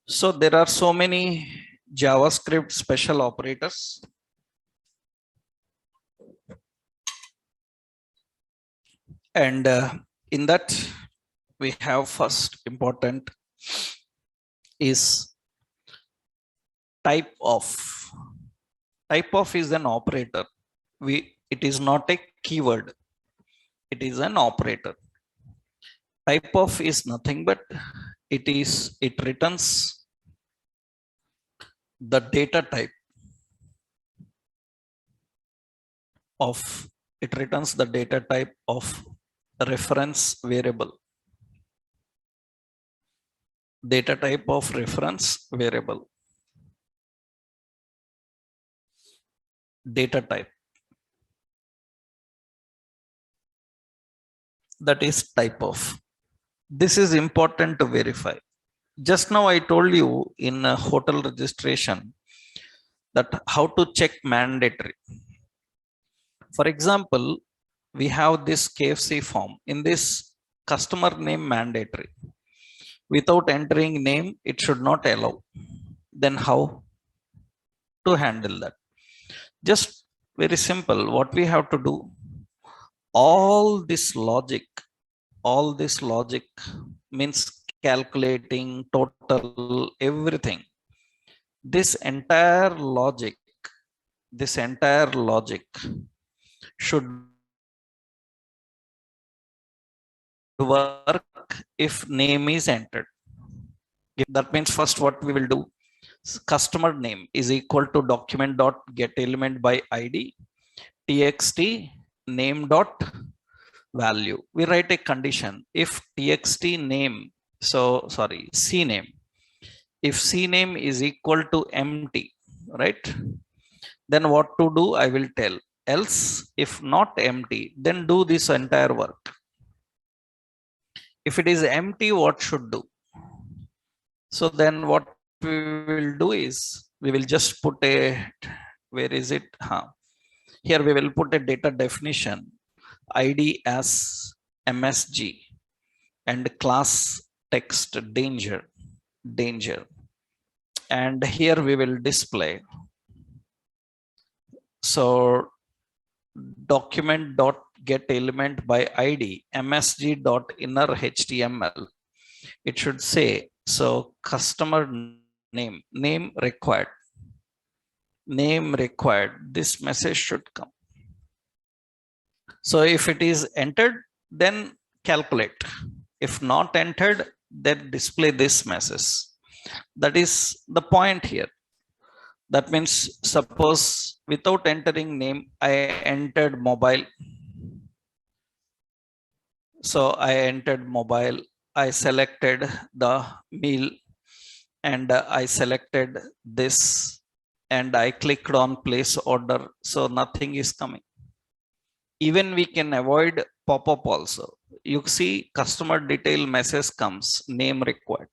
Speaker 1: So there are so many JavaScript special operators. And in that, we have first important is type of. Type of is an operator. It is not a keyword. It is an operator. Type of is nothing but it returns the data type of, it returns the data type of reference variable. Data type of reference variable. Data type. That is type of. This is important to verify. Just now I told you in a hotel registration that how to check mandatory. For example, we have this KFC form. In this, customer name mandatory. Without entering name, it should not allow. Then how to handle that? Just very simple. What we have to do, all this logic means calculating total, everything. This entire logic should work if name is entered. That means first what we will do, customer name is equal to document dot get element by id txt name dot value. We write a condition if txt name, so sorry, cname, if cname is equal to empty, right? Then what to do, I will tell. Else if not empty, then do this entire work. If it is empty, what should do? So then what we will do is we will just put a, where is it? Here we will put a data definition ID as MSG and class text danger. And here we will display. So document dot get element by ID MSG dot inner HTML. It should say, so customer name required, this message should come. So if it is entered, then calculate. If not entered, then display this message. That is the point here. That means suppose without entering name, I entered mobile. So I entered mobile, I selected the meal, and I selected this, and I clicked on place order. So nothing is coming. Even we can avoid pop-up also. You see customer detail message comes, name required.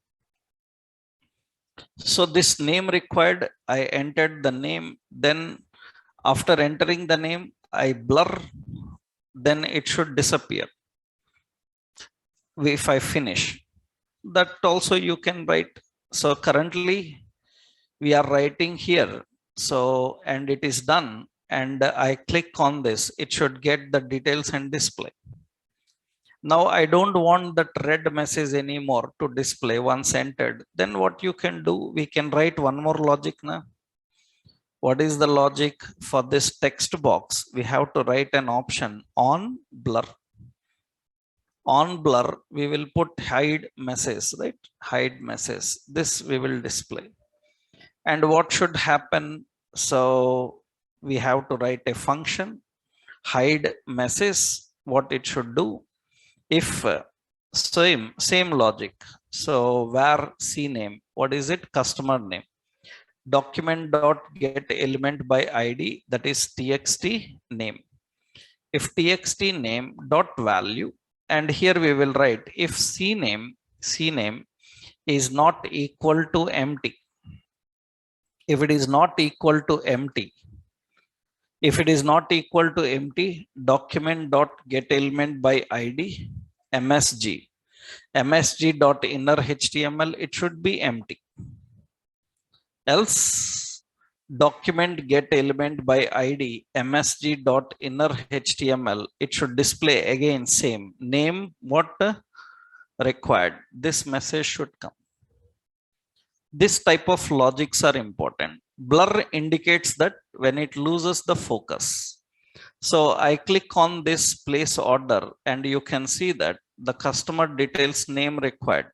Speaker 1: So this name required, I entered the name, then after entering the name, I blur, then it should disappear. If I finish, that also you can write. So currently we are writing here. So, and it is done. And I click on this, it should get the details and display. Now I don't want that red message anymore to display once entered. Then what you can do, we can write one more logic now. What is the logic for this text box? We have to write an option on blur. On blur, we will put hide message, right? Hide message. This we will display. And what should happen? So we have to write a function, hide message. What it should do? If same logic. So where CNAME, what is it? Customer name. Document dot get element by ID, that is txt name. If txt name dot value, and here we will write if CNAME is not equal to empty. If it is not equal to empty, document dot get element by ID MSG dot inner HTML, it should be empty. Else document get element by ID MSG dot inner HTML, it should display again same name, what required. This message should come. This type of logics are important. Blur indicates that when it loses the focus. So I click on this place order, and you can see that the customer details name required,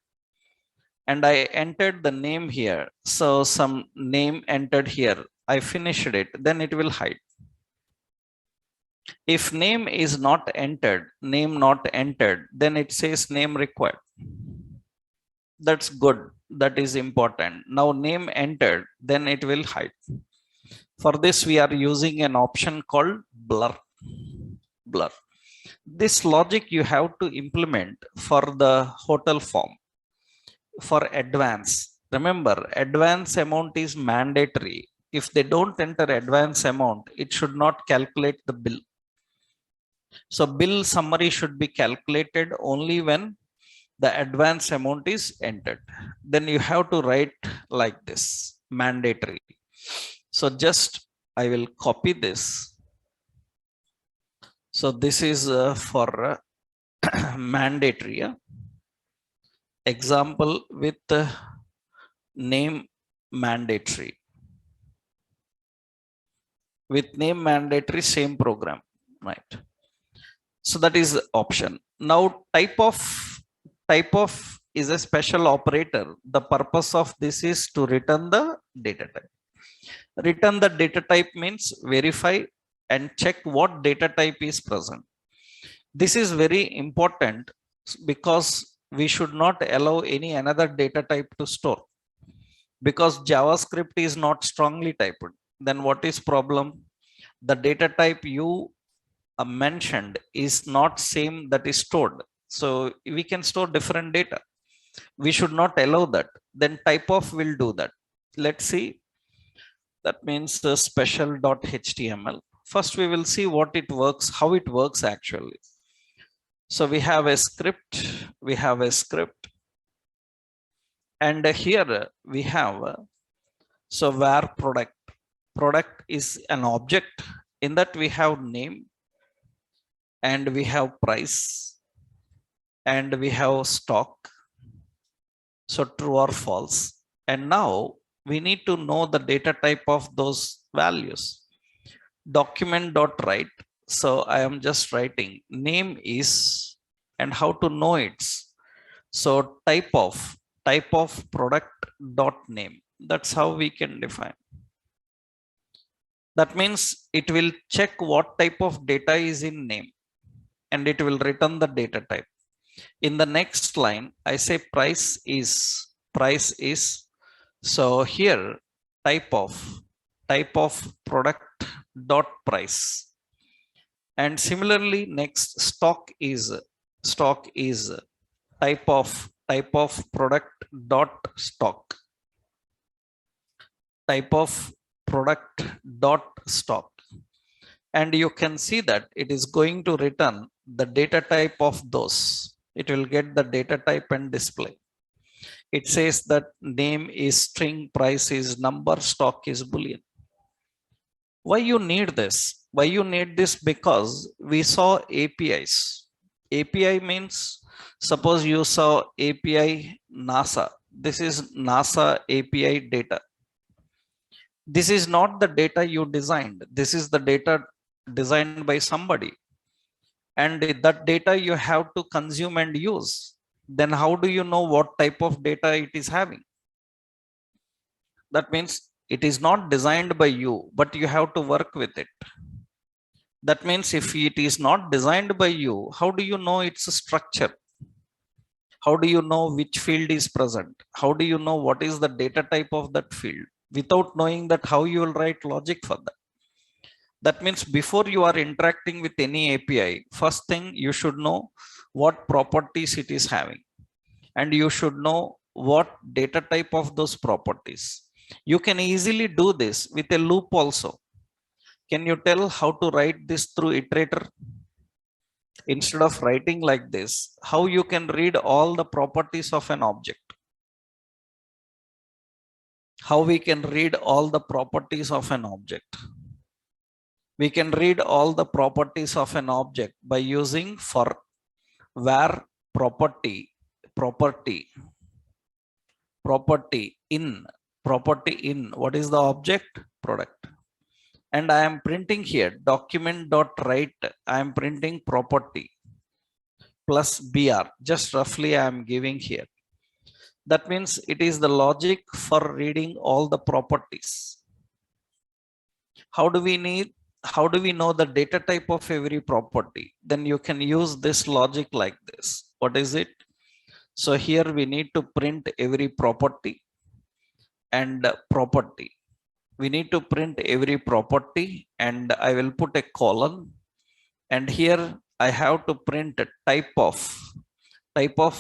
Speaker 1: and I entered the name here. So some name entered here, I finished it, then it will hide. If name is not entered, then it says name required. That's good, that is important. Now name entered, then it will hide. For this we are using an option called blur. This logic you have to implement for the hotel form. For advance, remember advance amount is mandatory. If they don't enter advance amount, it should not calculate the bill. So bill summary should be calculated only when the advance amount is entered. Then you have to write like this, mandatory. So just I will copy this. So this is for mandatory. Example with name mandatory. With name mandatory, same program, right? So that is the option. Now type of is a special operator. The purpose of this is to return the data type. Return the data type means verify and check what data type is present. This is very important because we should not allow any another data type to store, because JavaScript is not strongly typed. Then what is problem? The data type you mentioned is not same that is stored. So we can store different data. We should not allow that. Then type of will do that. Let's see. That means the special.html. First, we will see what it works, how it works actually. So we have a script, and here we have, so where product is an object. In that we have name, and we have price, and we have stock. So true or false. And now we need to know the data type of those values. Document.write. So I am just writing name is, and how to know it's. So type of product dot name. That's how we can define. That means it will check what type of data is in name, and it will return the data type. In the next line, I say price is. So here type of product dot price. And similarly, next stock is type of product dot stock. Type of product dot stock. And you can see that it is going to return the data type of those. It will get the data type and display. It says that name is string, price is number, stock is boolean. Why you need this? Why you need this? Because we saw APIs. API means, suppose you saw API NASA. This is NASA API data. This is not the data you designed. This is the data designed by somebody. And that data you have to consume and use. Then how do you know what type of data it is having? That means it is not designed by you, but you have to work with it. That means if it is not designed by you, how do you know its structure? How do you know which field is present? How do you know what is the data type of that field? Without knowing that, how you will write logic for that? That means before you are interacting with any API, first thing you should know what properties it is having. And you should know what data type of those properties. You can easily do this with a loop also. Can you tell how to write this through iterator? Instead of writing like this, how you can read all the properties of an object? How we can read all the properties of an object? We can read all the properties of an object by using for where property in. What is the object? Product. And I am printing here document.write. I am printing property plus br. Just roughly I am giving here. That means it is the logic for reading all the properties. How do we know the data type of every property? Then you can use this logic like this. What is it? So here we need to print every property and property. We need to print every property, and I will put a colon. And here I have to print a type of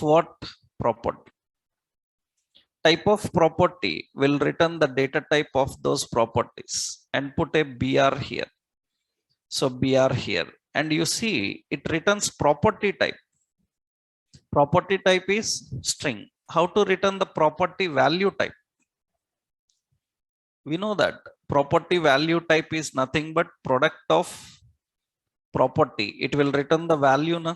Speaker 1: what? Property. Type of property will return the data type of those properties, and put a br here. So br here, and you see it returns property type. Property type is string. How to return the property value type? We know that property value type is nothing but product of property. It will return the value. Na?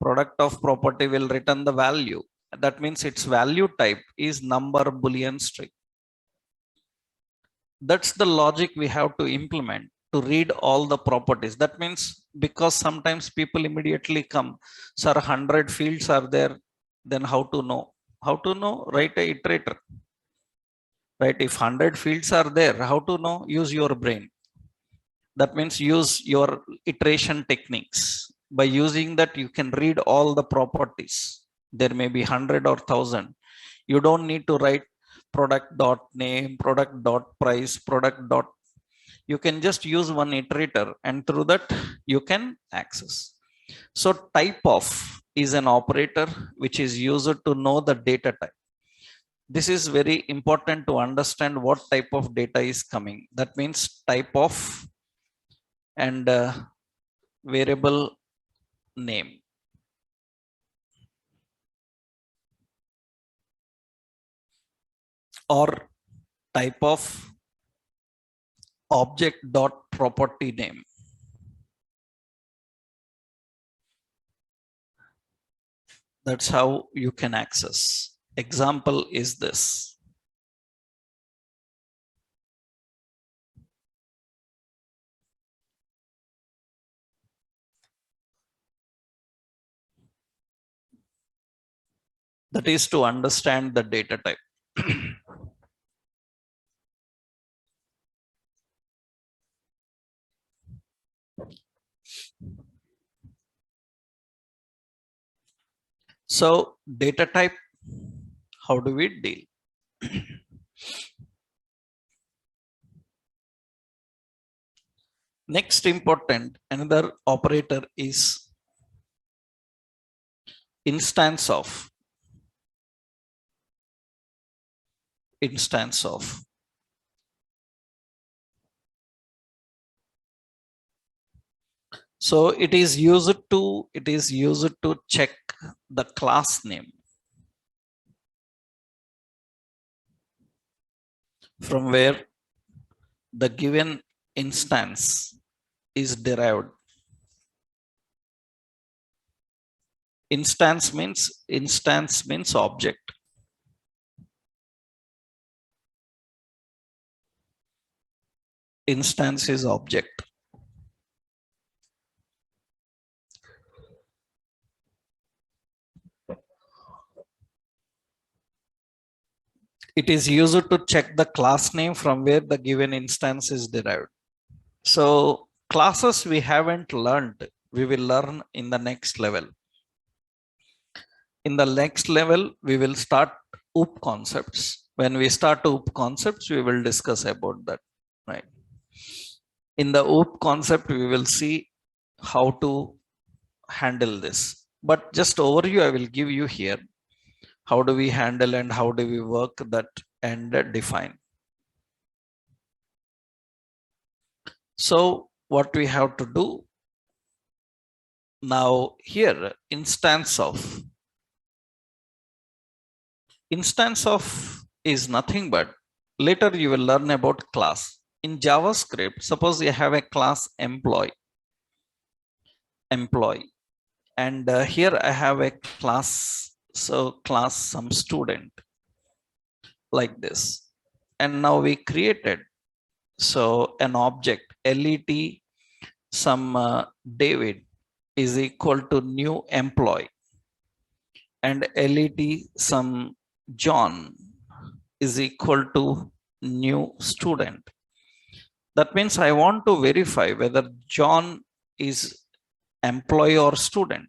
Speaker 1: Product of property will return the value. That means its value type is number, boolean, string. That's the logic we have to implement to read all the properties. That means, because sometimes people immediately come, sir, 100 fields are there, then how to know? Write a iterator. Right? If 100 fields are there, how to know? Use your brain. That means use your iteration techniques. By using that, you can read all the properties. There may be 100 or 1000. You don't need to write product dot name, product dot price, product dot. You can just use one iterator, and through that you can access. So type of is an operator which is used to know the data type. This is very important to understand what type of data is coming. That means type of and variable name. Or type of object dot property name. That's how you can access. Example is this. That is to understand the data type. So data type, how do we deal? Next important, another operator is instance of. Instance of. So it is used to check the class name from where the given instance is derived. Instance means object. Instance is object. It is used to check the class name from where the given instance is derived. So classes we haven't learned, we will learn in the next level. In the next level, we will start OOP concepts. When we start OOP concepts, we will discuss about that, right? In the OOP concept, we will see how to handle this. But just overview, I will give you here. How do we handle and how do we work that and define? So what we have to do now here, instance of is nothing but, later you will learn about class. In JavaScript, suppose you have a class employee, and here I have a class, so class some student, like this. And now we created, so an object, let some David is equal to new employee, and let some John is equal to new student. That means I want to verify whether John is employee or student.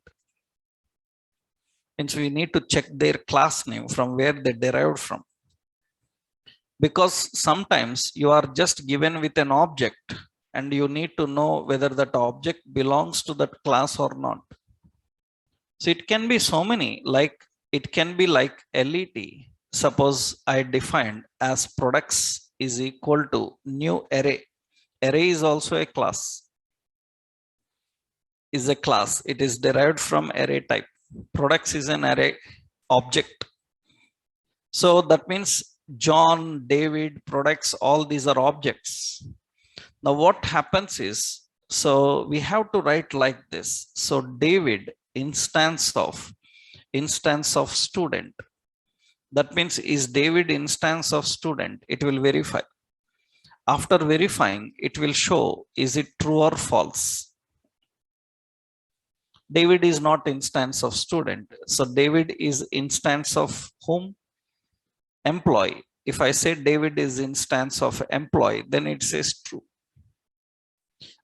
Speaker 1: Means we need to check their class name from where they derived from. Because sometimes you are just given with an object and you need to know whether that object belongs to that class or not. So it can be so many, like it can be like let. Suppose I defined as products is equal to new array. Array is also a class. Is a class. It is derived from array type. Products is an array object. So that means John, David, products, all these are objects. Now what happens is, so we have to write like this. So David instance of student. That means is David instance of student, it will verify. After verifying, it will show is it true or false. David is not instance of student. So David is instance of whom? Employee. If I say David is instance of employee, then it says true.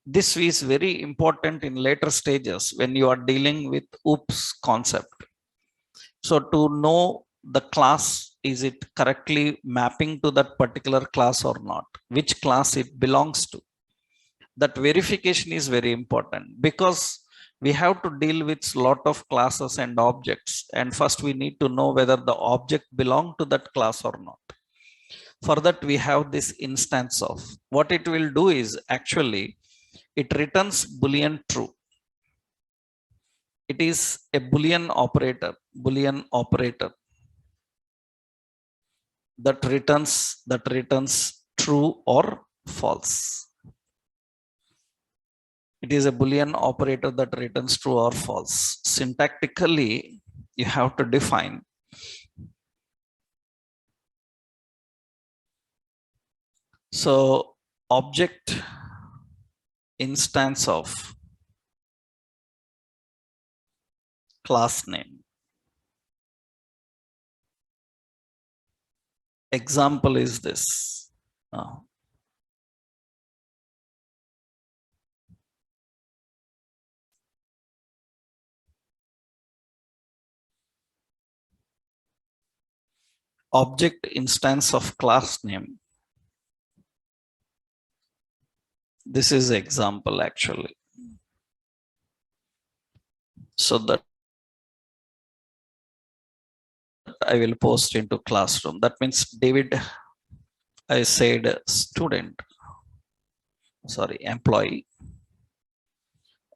Speaker 1: This is very important in later stages when you are dealing with OOPS concept. So to know the class, is it correctly mapping to that particular class or not? Which class it belongs to? That verification is very important, because we have to deal with lot of classes and objects, and first we need to know whether the object belong to that class or not. For that we have this instance of. What it will do is actually it returns boolean true. It is a boolean operator that returns true or false. It is a boolean operator that returns true or false. Syntactically you have to define so object instance of class name. Example is this. Object instance of class name. This is example actually. So that I will post into classroom. That means David, I said student, sorry, employee.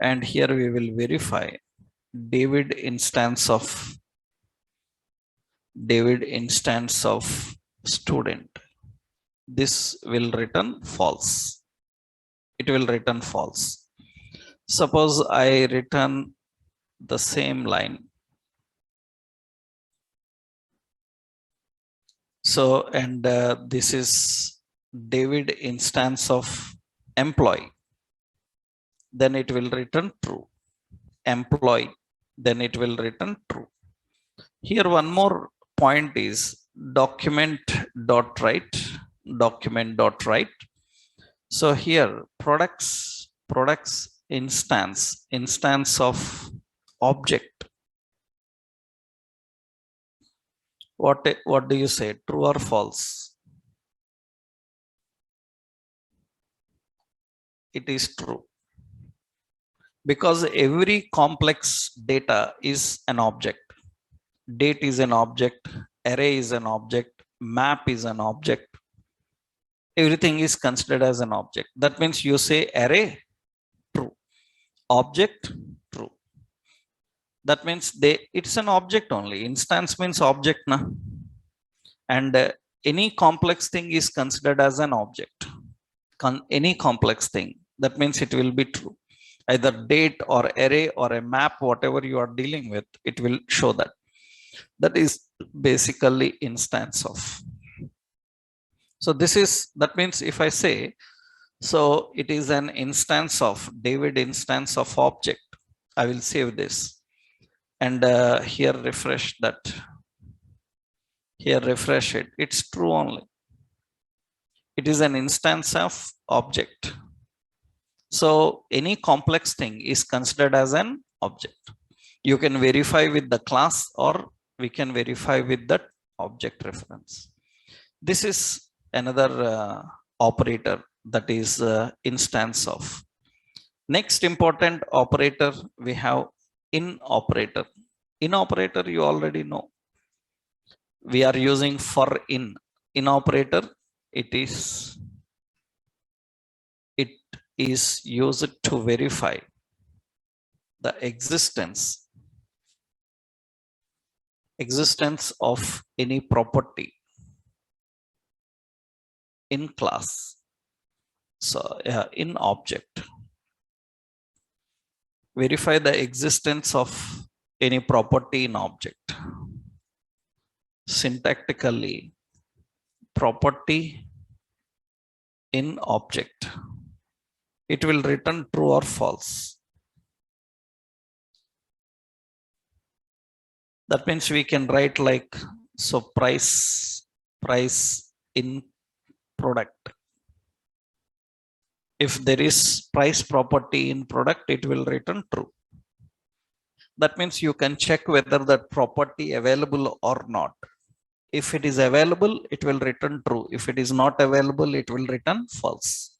Speaker 1: And here we will verify David instance of student. This will return false. It will return false. Suppose I return the same line. So, and this is David instance of employee. Then it will return true. Employee, then it will return true. Here one more point is document.write. So here products instance of object. What do you say, true or false? It is true, because every complex data is an object. Date is an object, array is an object, map is an object. Everything is considered as an object. That means you say array, true. Object, true. That means it's an object only. Instance means object na. And any complex thing is considered as an object. Any complex thing, that means it will be true. Either date or array or a map, whatever you are dealing with, it will show that. That is basically instance of. So this is, that means if I say, so it is an instance of David instance of object, I will save this and here refresh that. Here refresh it. It's true only. It is an instance of object. So any complex thing is considered as an object. You can verify with the class or we can verify with that object reference. This is another operator, that is instance of. Next important operator we have in operator. In operator you already know. We are using for in. In operator it is used to verify the existence of any property in class. So in object, verify the existence of any property in object. Syntactically, property in object, it will return true or false. That means we can write like, so price in product. If there is price property in product, it will return true. That means you can check whether that property available or not. If it is available, it will return true. If it is not available, it will return false.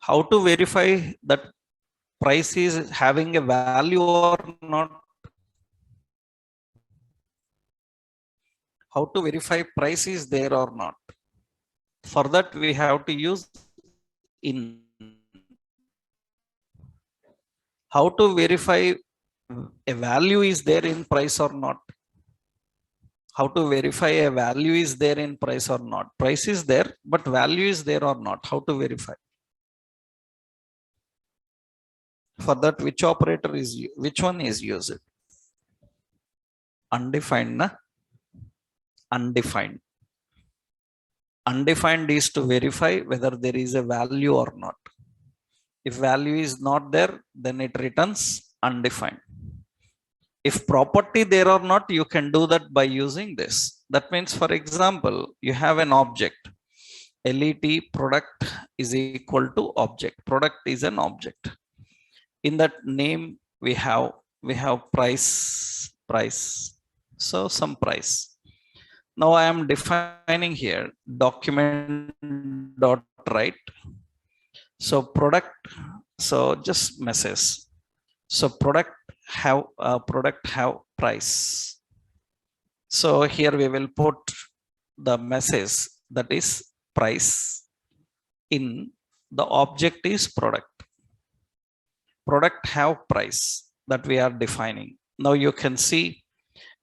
Speaker 1: How to verify that price is having a value or not? How to verify price is there or not? For that we have to use in. How to verify a value is there in price or not? How to verify a value is there in price or not? Price is there, but value is there or not? How to verify? For that, which operator is, which one is used? Undefined, na? Undefined. Undefined is to verify whether there is a value or not. If value is not there, then it returns undefined. If property there or not, you can do that by using this. That means, for example, you have an object. LET product is equal to object. Product is an object. In that name, we have price. So some price. Now I am defining here document dot write. So product. So just message. So product have price. So here we will put the message that is price in the object is product. Product have price that we are defining. Now you can see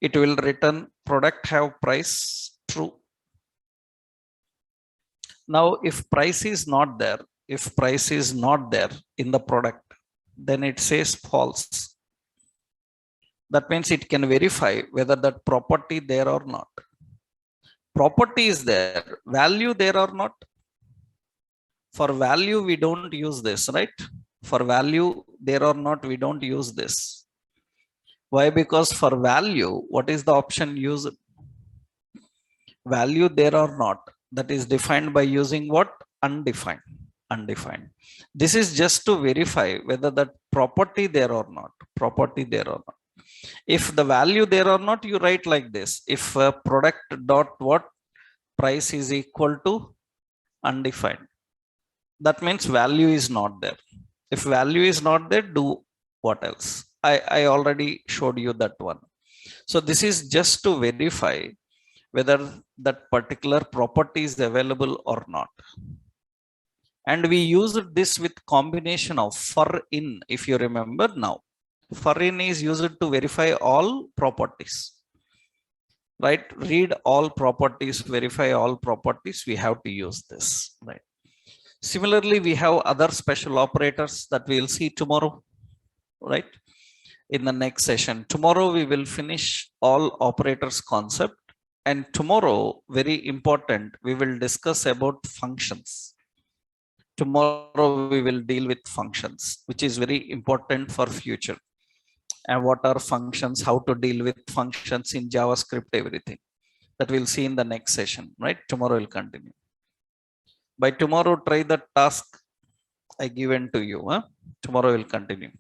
Speaker 1: it will return product have price true. Now if price is not there, in the product, then it says false. That means it can verify whether that property there or not. Property is there, value there or not. For value, we don't use this, right? For value there or not, we don't use this. Why? Because for value, what is the option used? Value there or not, that is defined by using what? Undefined. Undefined. This is just to verify whether that property there or not. Property there or not. If the value there or not, you write like this. If product dot what? Price is equal to undefined. That means value is not there. If value is not there, do what else? I already showed you that one. So this is just to verify whether that particular property is available or not. And we used this with combination of for in, if you remember now. For in is used to verify all properties. Right? Read all properties, verify all properties. We have to use this. Right? Similarly, we have other special operators that we will see tomorrow. Right? In the next session. Tomorrow we will finish all operators concept. And tomorrow, very important, we will discuss about functions. Tomorrow we will deal with functions, which is very important for future. And what are functions, how to deal with functions in JavaScript, everything. That we'll see in the next session, right? Tomorrow we'll continue. By tomorrow, try the task I given to you. Tomorrow we'll continue.